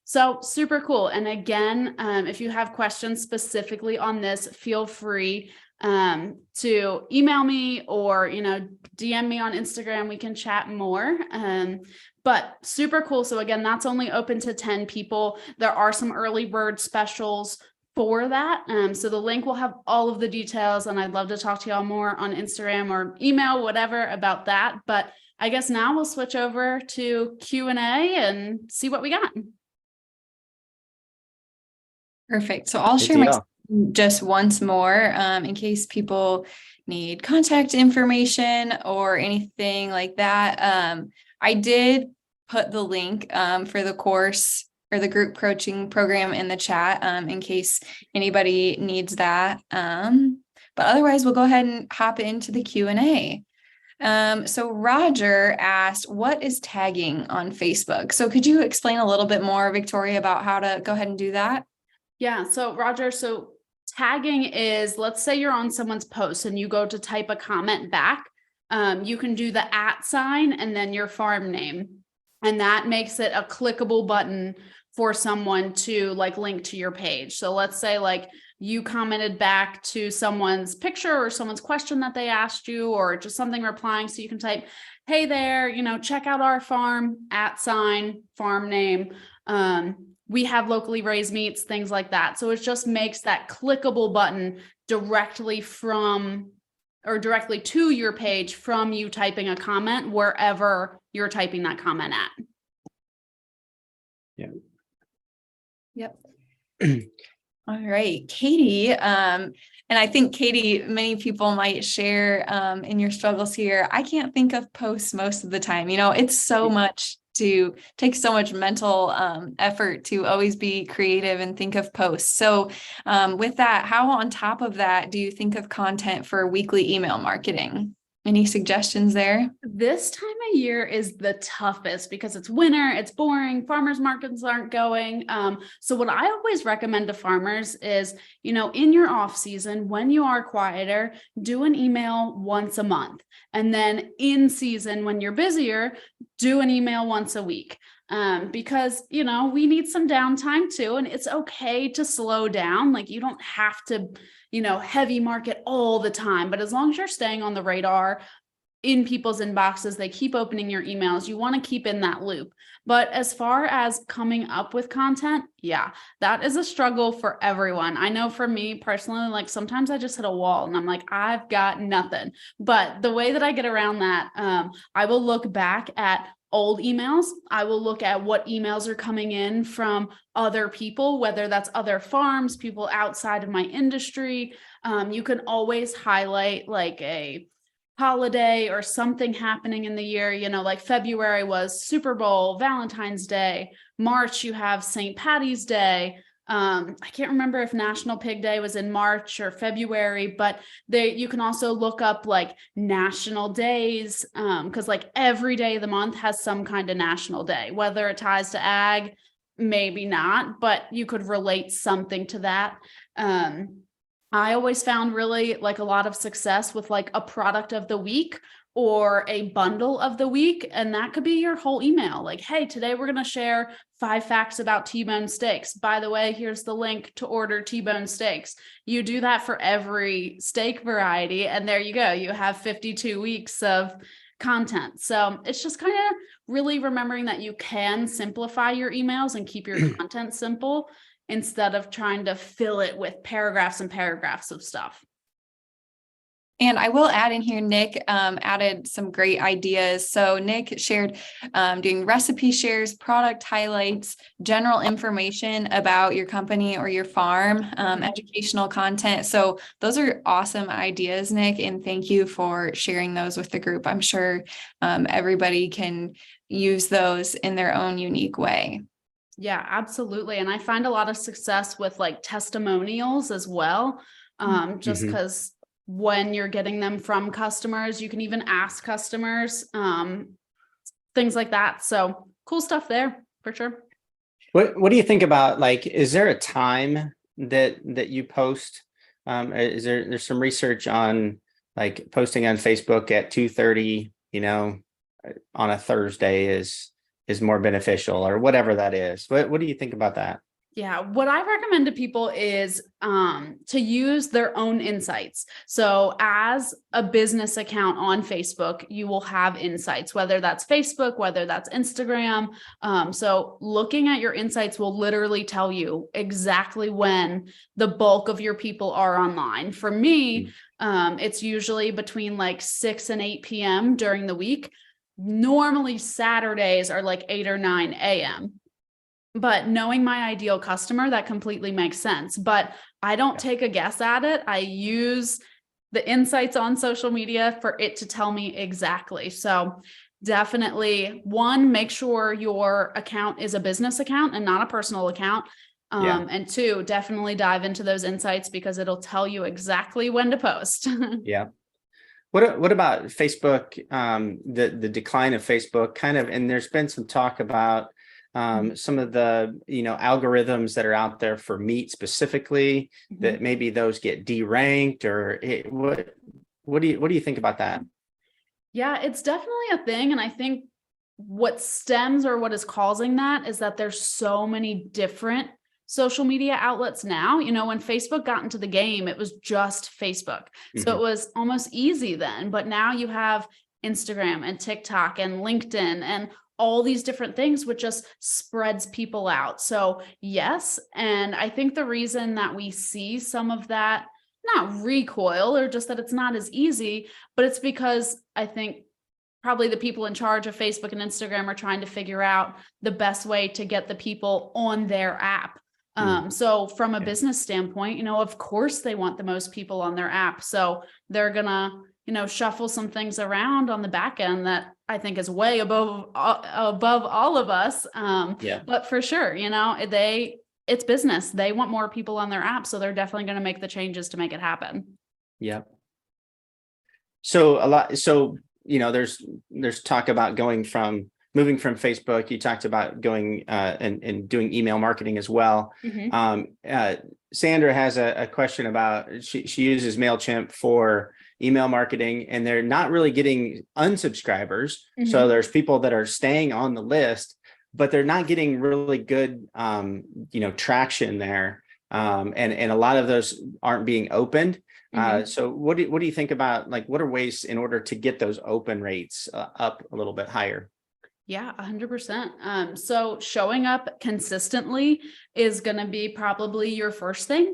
So super cool. And again, if you have questions specifically on this, feel free to email me or, DM me on Instagram. We can chat more. But super cool. So again, that's only open to 10 people. There are some early bird specials for that. So the link will have all of the details, and I'd love to talk to y'all more on Instagram or email, whatever about that. But I guess now we'll switch over to Q&A and see what we got. Perfect. So I'll share my just once more in case people need contact information or anything like that. I did put the link for the course or the group coaching program in the chat in case anybody needs that. But otherwise, we'll go ahead and hop into the Q&A. So Roger asked, what is tagging on Facebook? So could you explain a little bit more, Victoria, about how to go ahead and do that? Yeah. So Roger, tagging is, let's say you're on someone's post and you go to type a comment back. You can do the @ sign and then your farm name. And that makes it a clickable button for someone to link to your page. So let's say you commented back to someone's picture or someone's question that they asked you, or just something replying. So you can type, hey there, check out our farm, @ sign, farm name. We have locally raised meats, things like that. So it just makes that clickable button directly to your page from you typing a comment wherever you're typing that comment at. Yeah. Yep. All right, Katie. And I think Katie, many people might share in your struggles here. I can't think of posts most of the time. It's so much takes so much mental effort to always be creative and think of posts. So with that, how on top of that do you think of content for weekly email marketing? Any suggestions there? This time of of year is the toughest because it's winter, it's boring, farmers markets aren't going. So what I always recommend to farmers is, in your off season, when you are quieter, do an email once a month. And then in season, when you're busier, do an email once a week. Because, we need some downtime too, and it's okay to slow down. Like, you don't have to, heavy market all the time, but as long as you're staying on the radar in people's inboxes, they keep opening your emails, you want to keep in that loop. But as far as coming up with content, yeah, that is a struggle for everyone. I know for me personally, like sometimes I just hit a wall and I'm like, I've got nothing. But the way that I get around that, I will look back at old emails. I will look at what emails are coming in from other people, whether that's other farms, people outside of my industry. You can always highlight like a holiday or something happening in the year. Like February was Super Bowl, Valentine's Day. March, you have St. Patty's Day. I can't remember if National Pig Day was in March or February, but you can also look up like national days, because like every day of the month has some kind of national day, whether it ties to ag, maybe not, but you could relate something to that. I always found really like a lot of success with like a product of the week or a bundle of the week. And that could be your whole email. Like, hey, today we're going to share 5 facts about T-bone steaks. By the way, here's the link to order T-bone steaks. You do that for every steak variety. And there you go. You have 52 weeks of content. So it's just kind of really remembering that you can simplify your emails and keep your content simple instead of trying to fill it with paragraphs and paragraphs of stuff. And I will add in here, Nick added some great ideas. So Nick shared doing recipe shares, product highlights, general information about your company or your farm, educational content. So those are awesome ideas, Nick. And thank you for sharing those with the group. I'm sure everybody can use those in their own unique way. Yeah, absolutely. And I find a lot of success with like testimonials as well. Just because when you're getting them from customers, you can even ask customers, things like that. So cool stuff there for sure. What do you think about, like, is there a time that you post? Is there's some research on like posting on Facebook at 2:30, on a Thursday is more beneficial, or whatever that is. What do you think about that? Yeah, what I recommend to people is to use their own insights. So as a business account on Facebook, you will have insights, whether that's Facebook, whether that's Instagram. So looking at your insights will literally tell you exactly when the bulk of your people are online. For me, it's usually between like 6 and 8 p.m. during the week. Normally Saturdays are like 8 or 9 a.m. But knowing my ideal customer, that completely makes sense. But I don't take a guess at it. I use the insights on social media for it to tell me exactly. So definitely, one, make sure your account is a business account and not a personal account. And 2, definitely dive into those insights because it'll tell you exactly when to post. Yeah. What about Facebook? The decline of Facebook kind of, and there's been some talk about some of the algorithms that are out there for meat specifically, that maybe those get deranked, or what do you think about that? Yeah, it's definitely a thing. And I think what stems or what is causing that is that there's so many different social media outlets now. When Facebook got into the game, it was just Facebook. So it was almost easy then, but now you have Instagram and TikTok and LinkedIn and all these different things, which just spreads people out. So yes. And I think the reason that we see some of that, not recoil, or just that it's not as easy, but it's because I think probably the people in charge of Facebook and Instagram are trying to figure out the best way to get the people on their app. So from a business standpoint, of course they want the most people on their app. So they're gonna, shuffle some things around on the back end that I think is way above all of us. But for sure, it's business. They want more people on their app. So they're definitely going to make the changes to make it happen. Yeah. So there's talk about moving from Facebook. You talked about going and doing email marketing as well. Sandra has a question about she uses MailChimp for email marketing, and they're not really getting unsubscribers. So there's people that are staying on the list, but they're not getting really good traction there. And a lot of those aren't being opened. So what do you think about, like, what are ways in order to get those open rates up a little bit higher? Yeah, 100%. So showing up consistently is going to be probably your first thing.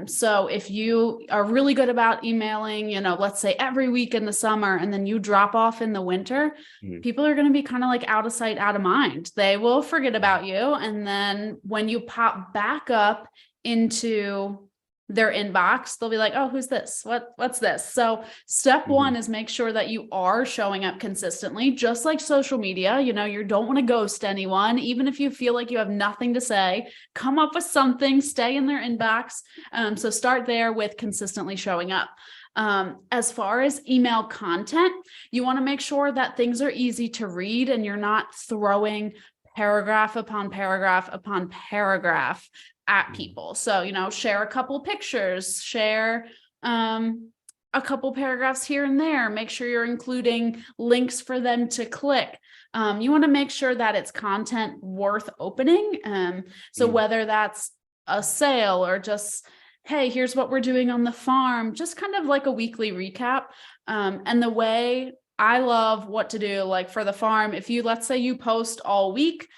So if you are really good about emailing, let's say every week in the summer, and then you drop off in the winter, people are going to be kind of like out of sight, out of mind. They will forget about you. And then when you pop back up into their inbox, they'll be like, oh, who's this? What's this? So step one is make sure that you are showing up consistently, just like social media. You don't want to ghost anyone. Even if you feel like you have nothing to say, come up with something, stay in their inbox. So start there with consistently showing up. As far as email content, you want to make sure that things are easy to read and you're not throwing paragraph upon paragraph upon paragraph at people. So, share a couple pictures, share a couple paragraphs here and there. Make sure you're including links for them to click. You want to make sure that it's content worth opening. So whether that's a sale or just, hey, here's what we're doing on the farm, just kind of like a weekly recap. And the way I love what to do, like for the farm, if let's say you post all week,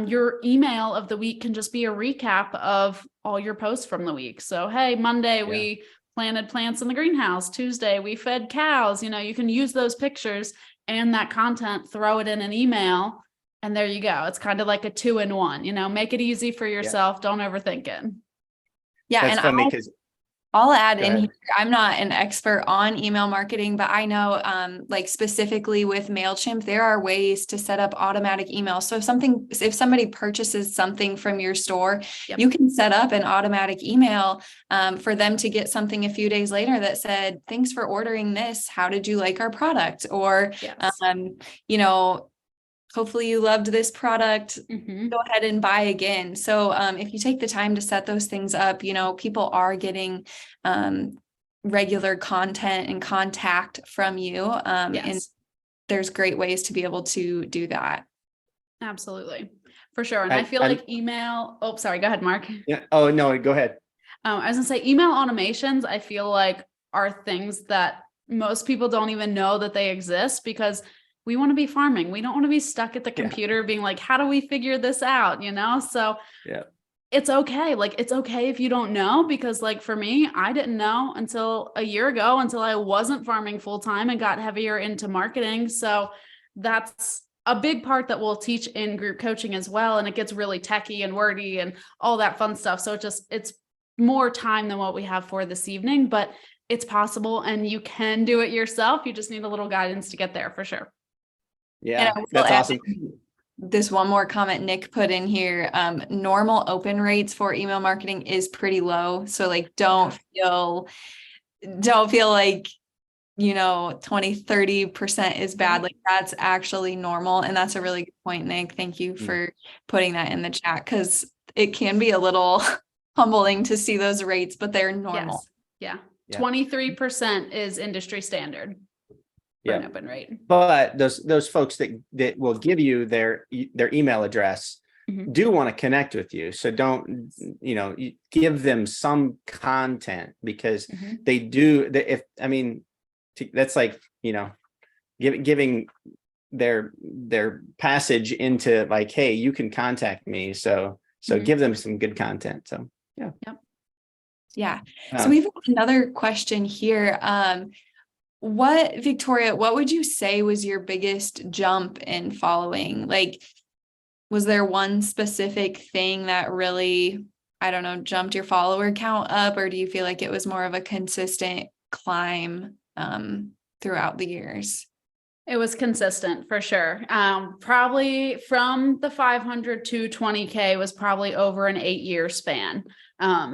your email of the week can just be a recap of all your posts from the week. So, hey, Monday, we planted plants in the greenhouse. Tuesday, we fed cows. You can use those pictures and that content, throw it in an email, and there you go. It's kind of like a 2-in-1, make it easy for yourself. Don't overthink it. Yeah. That's funny because I'll add in here, I'm not an expert on email marketing, but I know like specifically with MailChimp, there are ways to set up automatic emails. So if somebody purchases something from your store, you can set up an automatic email for them to get something a few days later that said, thanks for ordering this. How did you like our product? Or, hopefully you loved this product. Go ahead and buy again. So if you take the time to set those things up, people are getting regular content and contact from you. And there's great ways to be able to do that. Absolutely. For sure. And I feel like email. Oh, sorry. Go ahead, Mark. Yeah. Oh, no, go ahead. I was gonna say email automations, I feel like are things that most people don't even know that they exist, because we want to be farming. We don't want to be stuck at the computer being like, how do we figure this out? So it's okay. Like, it's okay if you don't know, because like for me, I didn't know until a year ago, until I wasn't farming full time and got heavier into marketing. So that's a big part that we'll teach in group coaching as well. And it gets really techie and wordy and all that fun stuff. So it's more time than what we have for this evening, but it's possible and you can do it yourself. You just need a little guidance to get there for sure. Yeah, that's awesome. This one more comment Nick put in here. Normal open rates for email marketing is pretty low. So like, don't feel like, 20-30% is bad. Like, that's actually normal. And that's a really good point, Nick. Thank you for putting that in the chat, because it can be a little humbling to see those rates, but they're normal. Yes. Yeah. 23% is industry standard. An open rate. But those folks that will give you their email address do want to connect with you. So don't, give them some content, because they do. That's like, giving their passage into like, hey, you can contact me. So give them some good content. So Yeah. So we've got another question here. Victoria, what would you say was your biggest jump in following? Like, was there one specific thing that really, I don't know, jumped your follower count up? Or do you feel like it was more of a consistent climb throughout the years? It was consistent for sure. Probably from the 500 to 20K was probably over an 8-year span.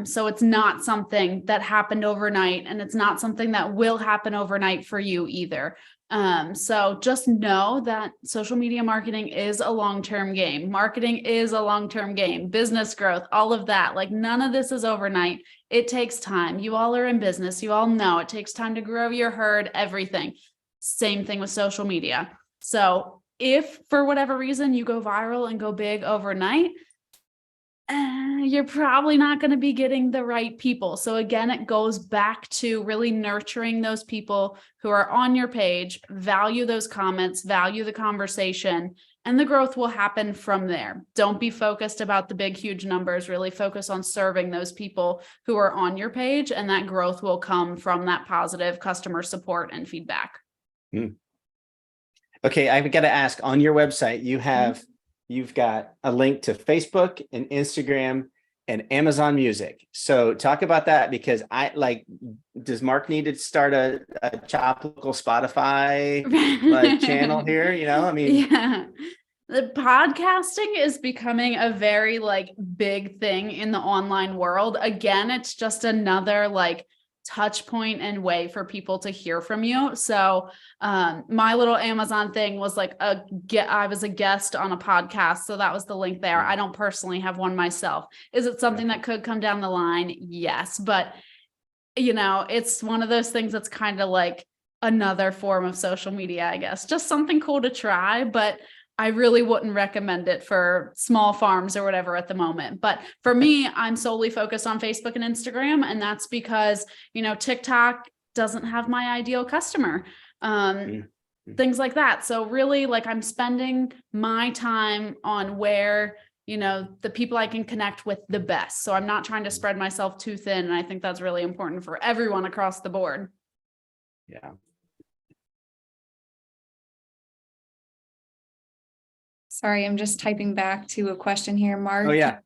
So it's not something that happened overnight, and it's not something that will happen overnight for you either. So just know that social media marketing is a long-term game. Marketing is a long-term game. Business growth, all of that. Like, none of this is overnight. It takes time. You all are in business. You all know it takes time to grow your herd, everything. Same thing with social media. So if for whatever reason you go viral and go big overnight, you're probably not going to be getting the right people. So again, it goes back to really nurturing those people who are on your page, value those comments, value the conversation, and the growth will happen from there. Don't be focused about the big, huge numbers. Really focus on serving those people who are on your page, and that growth will come from that positive customer support and feedback. Okay, I've got to ask, on your website, you've got a link to Facebook and Instagram and Amazon Music. So talk about that, because does Mark need to start a topical Spotify channel here? Yeah. The podcasting is becoming a very big thing in the online world. Again, it's just another touch point and way for people to hear from you. So my little Amazon thing was I was a guest on a podcast. So that was the link there. I don't personally have one myself. Is it something that could come down the line? Yes. But it's one of those things that's kind of like another form of social media, I guess. Just something cool to try, but I really wouldn't recommend it for small farms or whatever at the moment. But for me, I'm solely focused on Facebook and Instagram. And that's because, TikTok doesn't have my ideal customer, things like that. So really, I'm spending my time on where, the people I can connect with the best. So I'm not trying to spread myself too thin. And I think that's really important for everyone across the board. Yeah. Sorry, I'm just typing back to a question here, Mark. Oh, yeah.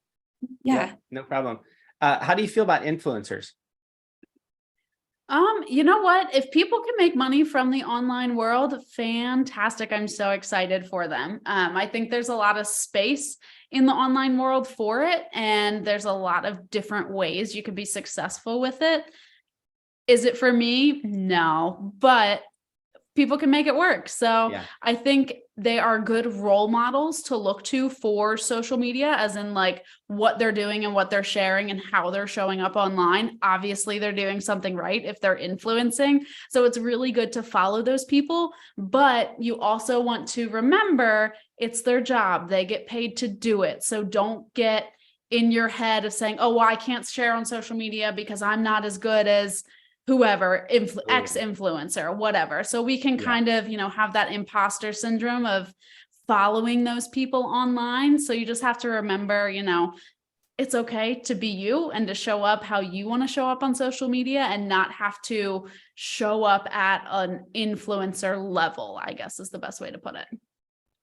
Yeah. No problem. How do you feel about influencers? You know what? If people can make money from the online world, fantastic. I'm so excited for them. I think there's a lot of space in the online world for it, and there's a lot of different ways you could be successful with it. Is it for me? No, but people can make it work. So I think they are good role models to look to for social media, as in what they're doing and what they're sharing and how they're showing up online. Obviously, they're doing something right if they're influencing. So it's really good to follow those people. But you also want to remember it's their job. They get paid to do it. So don't get in your head of saying, oh, well, I can't share on social media because I'm not as good as whoever, ex-influencer, whatever. So we can kind of, have that imposter syndrome of following those people online. So you just have to remember, it's okay to be you and to show up how you want to show up on social media, and not have to show up at an influencer level, I guess is the best way to put it.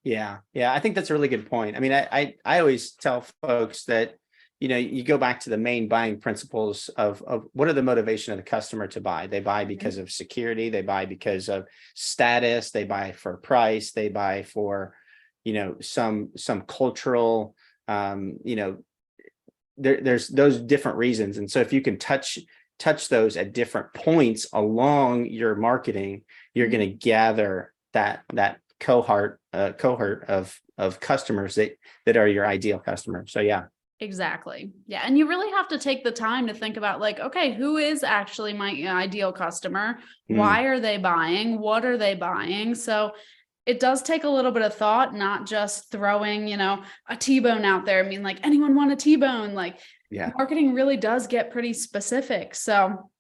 Yeah. I think that's a really good point. I mean, I always tell folks that, you go back to the main buying principles of what are the motivation of the customer to buy. They buy because of security. They buy because of status. They buy for price. They buy for, some cultural, there's those different reasons. And so if you can touch those at different points along your marketing, you're going to gather that cohort of customers that are your ideal customer. So yeah. Exactly. Yeah. And you really have to take the time to think about okay, who is actually my ideal customer? Why are they buying? What are they buying? So it does take a little bit of thought, not just throwing, a T-bone out there. I mean, anyone want a T-bone? Marketing really does get pretty specific. So,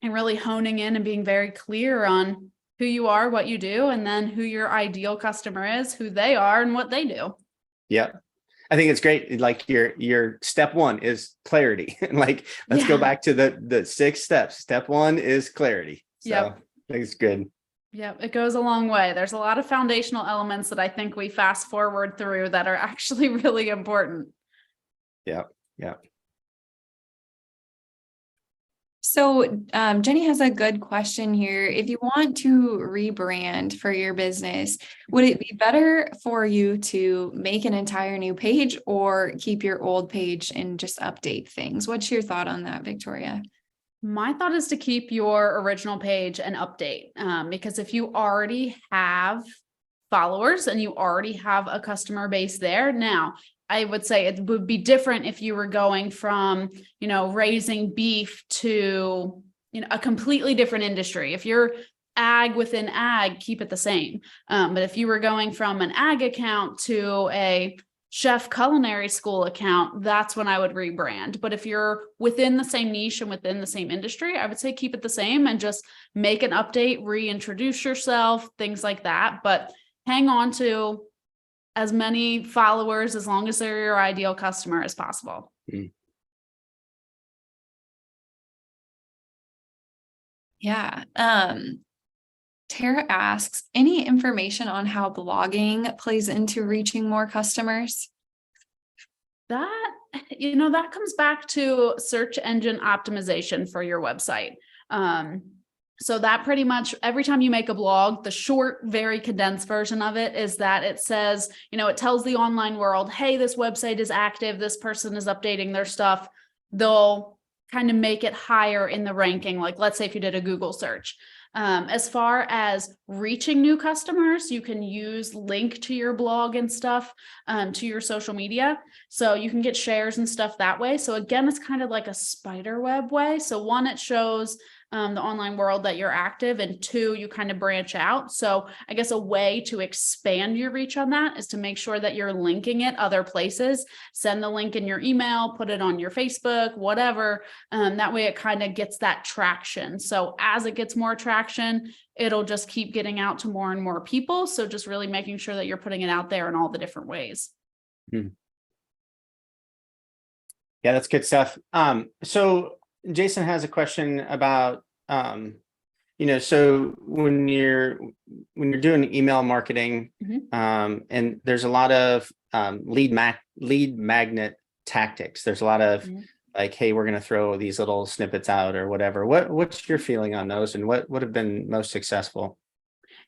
and really honing in and being very clear on who you are, what you do, and then who your ideal customer is, who they are, and what they do. Yeah. I think it's great. Your step one is clarity. Let's go back to the 6 steps. Step 1 is clarity. So I think it's good. Yep. It goes a long way. There's a lot of foundational elements that I think we fast forward through that are actually really important. Yeah. So Jenny has a good question here. If you want to rebrand for your business, would it be better for you to make an entire new page or keep your old page and just update things? What's your thought on that, Victoria? My thought is to keep your original page and update, because if you already have followers and you already have a customer base there, now I would say it would be different if you were going from, raising beef to, a completely different industry. If you're ag within ag, keep it the same. But if you were going from an ag account to a chef culinary school account, that's when I would rebrand. But if you're within the same niche and within the same industry, I would say keep it the same and just make an update, reintroduce yourself, things like that. But hang on to as many followers as long as they're your ideal customer as possible. Yeah. Tara asks, any information on how blogging plays into reaching more customers? That comes back to search engine optimization for your website. So that pretty much every time you make a blog, the short, very condensed version of it is that it says, it tells the online world, hey, this website is active. This person is updating their stuff. They'll kind of make it higher in the ranking. Like, let's say if you did a Google search. As far as reaching new customers, you can use link to your blog and stuff to your social media. So you can get shares and stuff that way. So again, it's kind of like a spider web way. So one, it shows the online world that you're active, and two, you kind of branch out. So I guess a way to expand your reach on that is to make sure that you're linking it other places. Send the link in your email, put it on your Facebook, whatever. That way it kind of gets that traction. So as it gets more traction, it'll just keep getting out to more and more people. So just really making sure that you're putting it out there in all the different ways. Yeah, that's good stuff. So Jason has a question about, so when you're doing email marketing, and there's a lot of lead magnet tactics. There's a lot of like, hey, we're going to throw these little snippets out or whatever. What's your feeling on those, and what would have been most successful?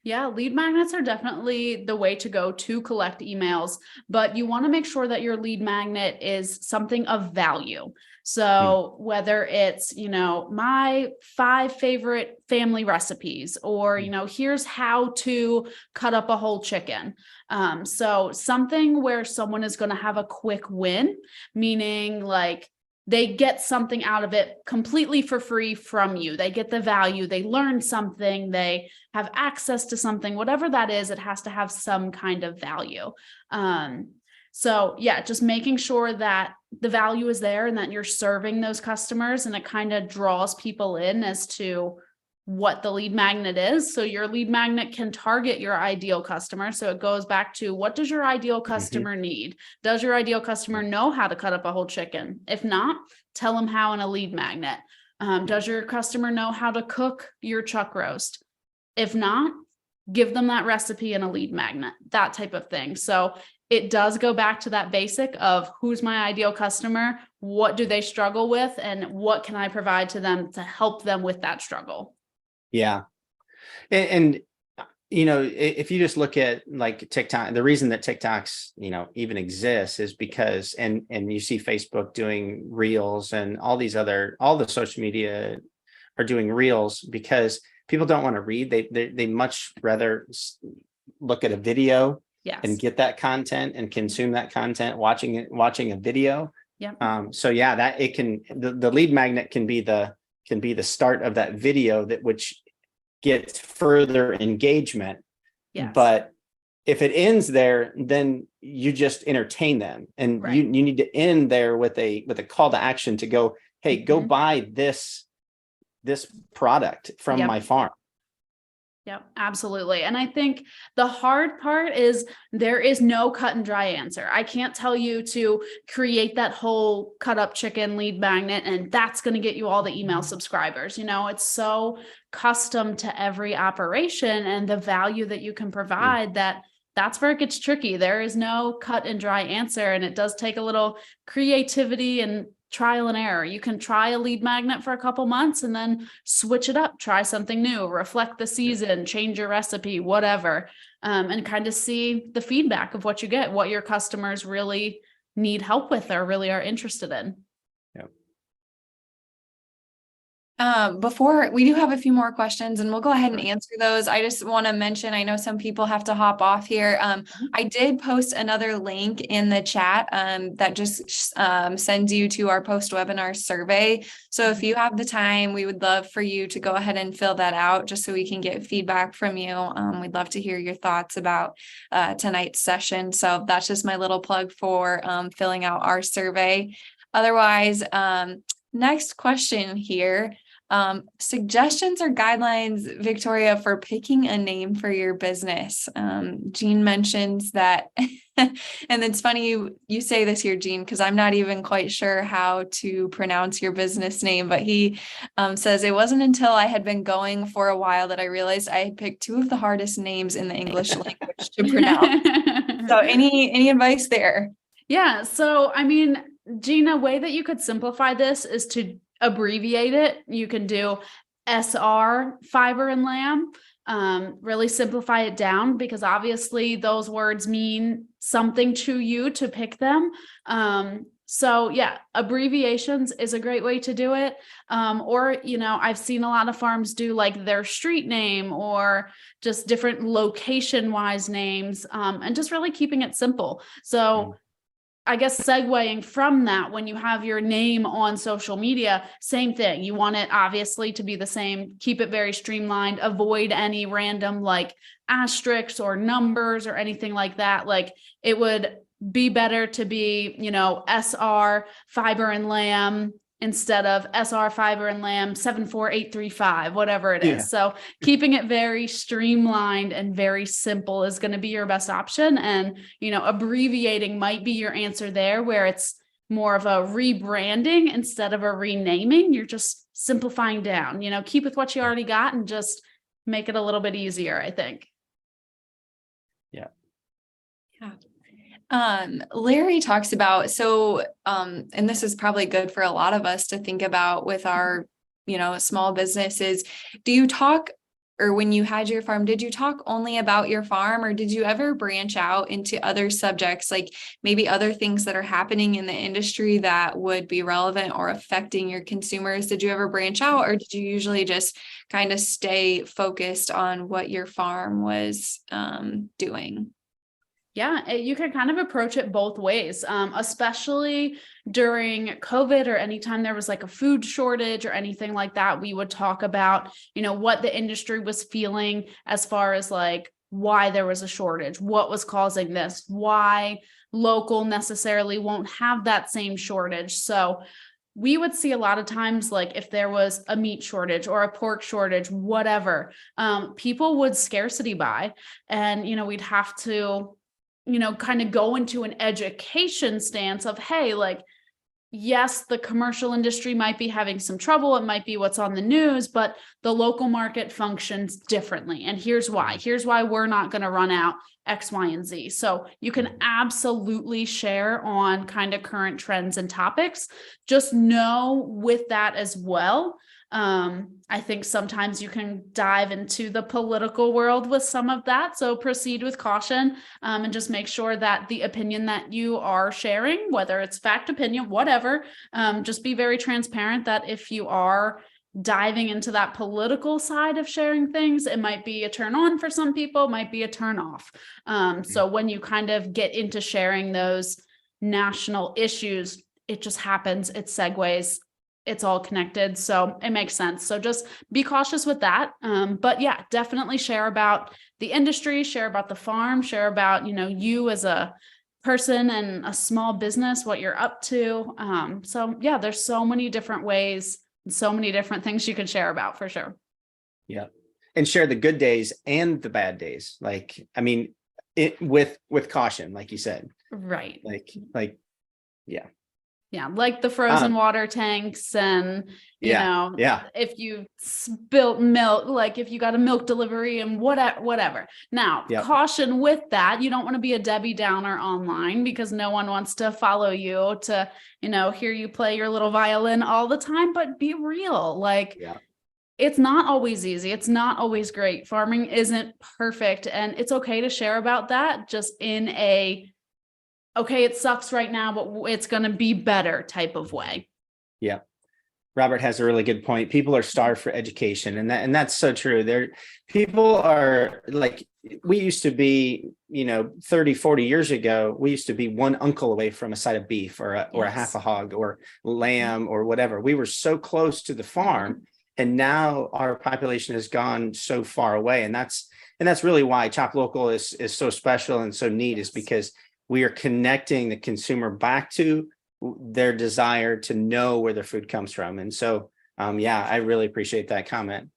Yeah, lead magnets are definitely the way to go to collect emails, but you want to make sure that your lead magnet is something of value. So whether it's, my 5 favorite family recipes, or, here's how to cut up a whole chicken. So something where someone is going to have a quick win, meaning like, they get something out of it completely for free from you. They get the value, they learn something, they have access to something, whatever that is, it has to have some kind of value. So yeah, just making sure that the value is there and that you're serving those customers, and it kind of draws people in as to what the lead magnet is. So your lead magnet can target your ideal customer. So it goes back to, what does your ideal customer need? Does your ideal customer know how to cut up a whole chicken? If not, tell them how in a lead magnet. Does your customer know how to cook your chuck roast? If not, give them that recipe in a lead magnet, that type of thing. So it does go back to that basic of, who's my ideal customer? What do they struggle with? And what can I provide to them to help them with that struggle? Yeah. And if you just look at like TikTok, the reason that TikToks, even exists is because, and you see Facebook doing reels, and all the social media are doing reels because people don't want to read. They much rather look at a video and get that content and consume that content, watching a video. Yeah. So yeah, that it can, the lead magnet can be the start of that video, which gets further engagement. Yes. But if it ends there, then you just entertain them, and you need to end there with a call to action to go, hey, go buy this product from my farm. Yep, absolutely. And I think the hard part is there is no cut and dry answer. I can't tell you to create that whole cut up chicken lead magnet and that's going to get you all the email subscribers. It's so custom to every operation and the value that you can provide that's where it gets tricky. There is no cut and dry answer, and it does take a little creativity and trial and error. You can try a lead magnet for a couple months and then switch it up, try something new, reflect the season, change your recipe, whatever, and kind of see the feedback of what you get, what your customers really need help with or really are interested in. Before we do have a few more questions and we'll go ahead and answer those. I just want to mention, I know some people have to hop off here. I did post another link in the chat that just sends you to our post webinar survey. So if you have the time, we would love for you to go ahead and fill that out just so we can get feedback from you. We'd love to hear your thoughts about tonight's session. So that's just my little plug for filling out our survey. Otherwise, next question here. Suggestions or guidelines, Victoria, for picking a name for your business. Jean mentions that, and it's funny you say this here, Jean, because I'm not even quite sure how to pronounce your business name, but he says it wasn't until I had been going for a while that I realized I had picked two of the hardest names in the English language to pronounce. So any advice there? Yeah. So, I mean, Gina, a way that you could simplify this is to abbreviate it. You can do SR, fiber and lamb, really simplify it down because obviously those words mean something to you to pick them. So yeah, abbreviations is a great way to do it. Or, I've seen a lot of farms do like their street name or just different location wise names, and just really keeping it simple. So I guess segueing from that, when you have your name on social media, same thing. You want it obviously to be the same, keep it very streamlined, avoid any random like asterisks or numbers or anything like that. Like it would be better to be, SR fiber and lamb instead of SR fiber and lamb 74835, whatever it is. Yeah. So keeping it very streamlined and very simple is going to be your best option. And, abbreviating might be your answer there, where it's more of a rebranding instead of a renaming. You're just simplifying down, keep with what you already got and just make it a little bit easier, I think. Yeah. Larry talks about, and this is probably good for a lot of us to think about with our, small businesses. Do you talk, or when you had your farm, did you talk only about your farm, or did you ever branch out into other subjects, like maybe other things that are happening in the industry that would be relevant or affecting your consumers? Did you ever branch out, or did you usually just kind of stay focused on what your farm was doing? Yeah, you can kind of approach it both ways, especially during COVID or anytime there was like a food shortage or anything like that. We would talk about, what the industry was feeling as far as like why there was a shortage, what was causing this, why local necessarily won't have that same shortage. So we would see a lot of times, like if there was a meat shortage or a pork shortage, whatever, people would scarcity buy, and, we'd have to kind of go into an education stance of, hey, like, yes, the commercial industry might be having some trouble. It might be what's on the news, but the local market functions differently. And here's why. Here's why we're not going to run out X, Y, and Z. So you can absolutely share on kind of current trends and topics. Just know with that as well. I think sometimes you can dive into the political world with some of that. So proceed with caution, and just make sure that the opinion that you are sharing, whether it's fact, opinion, whatever, just be very transparent that if you are diving into that political side of sharing things, it might be a turn on for some people, might be a turn off. So when you kind of get into sharing those national issues, it just happens, it segues, it's all connected. So it makes sense. So just be cautious with that. But yeah, definitely share about the industry, share about the farm, share about, you as a person and a small business, what you're up to. So yeah, there's so many different ways, so many different things you can share about for sure. Yeah. And share the good days and the bad days. Like, I mean, it with caution, like you said. Right. Like, yeah. Yeah, like the frozen water tanks and, if you spilt milk, like if you got a milk delivery and whatever. Now, caution with that, you don't want to be a Debbie Downer online because no one wants to follow you to, hear you play your little violin all the time, but be real. Like, it's not always easy. It's not always great. Farming isn't perfect, and it's okay to share about that just in okay, it sucks right now, but it's going to be better type of way. Yeah. Robert has a really good point. People are starved for education, and that's so true. People are like, we used to be, 30, 40 years ago, we used to be one uncle away from a side of beef or a half a hog or lamb or whatever. We were so close to the farm, and now our population has gone so far away. And that's really why Chop Local is so special and so neat, is because we are connecting the consumer back to their desire to know where their food comes from. And so, I really appreciate that comment.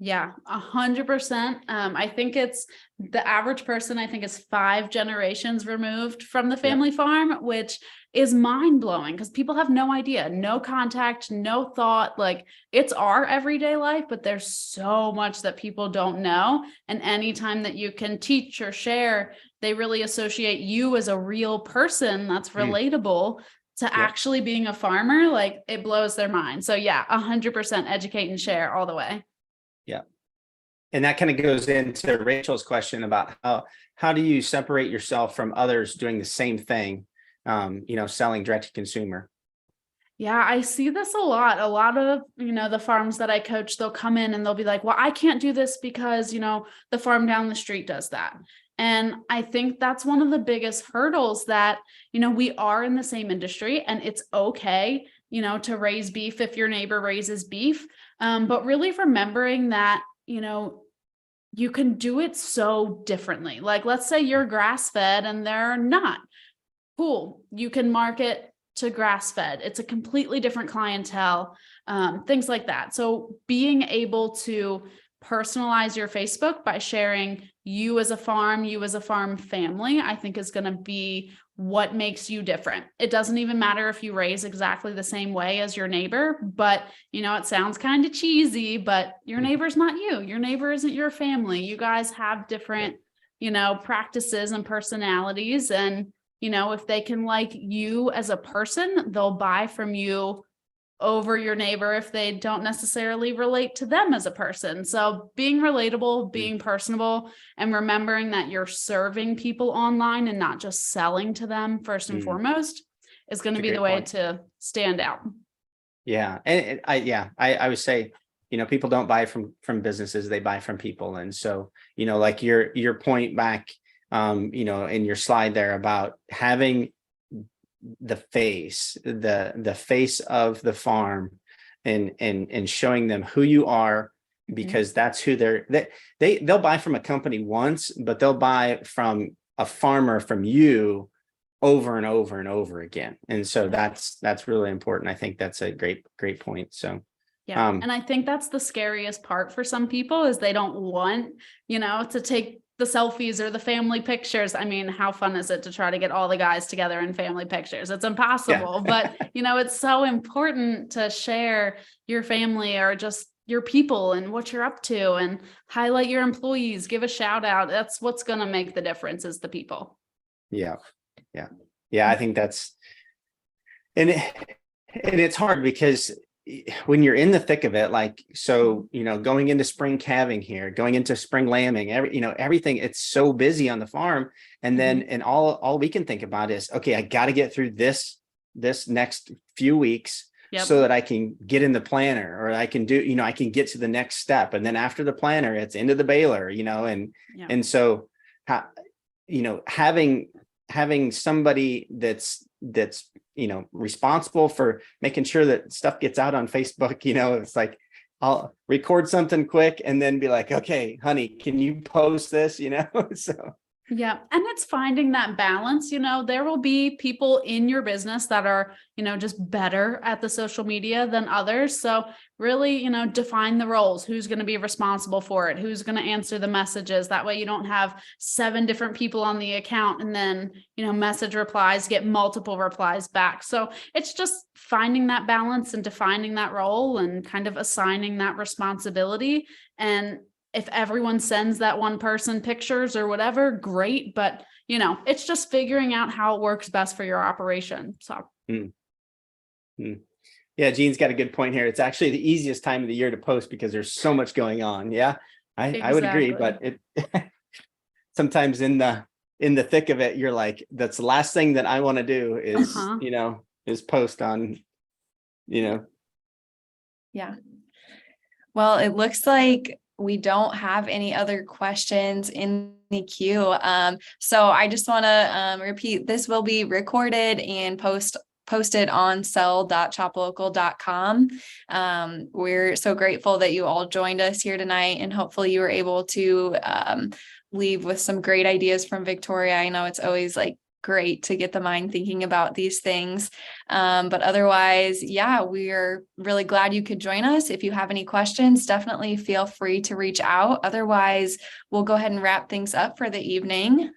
Yeah, 100%. I think it's the average person, I think, is 5 generations removed from the family farm, which is mind blowing because people have no idea, no contact, no thought. Like, it's our everyday life, but there's so much that people don't know. And anytime that you can teach or share, they really associate you as a real person that's relatable to actually being a farmer. Like, it blows their mind. So 100% educate and share all the way. Yeah. And that kind of goes into Rachel's question about how do you separate yourself from others doing the same thing, selling direct to consumer? Yeah, I see this a lot. A lot of, the farms that I coach, they'll come in and they'll be like, well, I can't do this because, the farm down the street does that. And I think that's one of the biggest hurdles that, we are in the same industry, and it's okay, to raise beef if your neighbor raises beef. But really remembering that, you can do it so differently. Like, let's say you're grass fed and they're not. Cool. You can market to grass fed. It's a completely different clientele, things like that. So being able to personalize your Facebook by sharing you as a farm family, I think is going to be what makes you different. It doesn't even matter if you raise exactly the same way as your neighbor, but it sounds kind of cheesy, but your neighbor's not you. Your neighbor isn't your family. You guys have different, practices and personalities. And, if they can like you as a person, they'll buy from you over your neighbor if they don't necessarily relate to them as a person. So being relatable, being personable, and remembering that you're serving people online and not just selling to them first and foremost is going to be the way to stand out. Yeah. And I would say, people don't buy from businesses, they buy from people. And so, like your point back, in your slide there about having the face of the farm and showing them who you are, because that's who they'll buy from a company once, but they'll buy from a farmer, from you, over and over and over again. And so that's really important. I think that's a great point. So and I think that's the scariest part for some people, is they don't want, to take the selfies or the family pictures. I mean, how fun is it to try to get all the guys together in family pictures? It's impossible, but it's so important to share your family or just your people and what you're up to, and highlight your employees, give a shout out. That's what's going to make the difference, is the people. Yeah. I think that's, and it's hard because when you're in the thick of it, like, so, going into spring calving here, going into spring lambing, everything, it's so busy on the farm. And then, and all we can think about is, okay, I got to get through this next few weeks so that I can get in the planter, or I can do, I can get to the next step. And then after the planter, it's into the baler, and so, having somebody that's responsible for making sure that stuff gets out on Facebook, it's like, I'll record something quick and then be like, okay, honey, can you post this? So Yeah. And it's finding that balance. There will be people in your business that are, just better at the social media than others. So really, define the roles, who's going to be responsible for it, who's going to answer the messages. That way you don't have 7 different people on the account and then, message replies, get multiple replies back. So it's just finding that balance and defining that role and kind of assigning that responsibility. And if everyone sends that one person pictures or whatever, great. But, it's just figuring out how it works best for your operation. So. Yeah, Jean's got a good point here. It's actually the easiest time of the year to post because there's so much going on. Yeah, I would agree, but it sometimes in the thick of it, you're like, that's the last thing that I want to do is, is post on, Yeah. Well, it looks like we don't have any other questions in the queue. So I just want to repeat, this will be recorded and posted on sell.shoplocal.com. We're so grateful that you all joined us here tonight, and hopefully you were able to leave with some great ideas from Victoria. I know it's always like great to get the mind thinking about these things. But otherwise, yeah, we're really glad you could join us. If you have any questions, definitely feel free to reach out. Otherwise, we'll go ahead and wrap things up for the evening.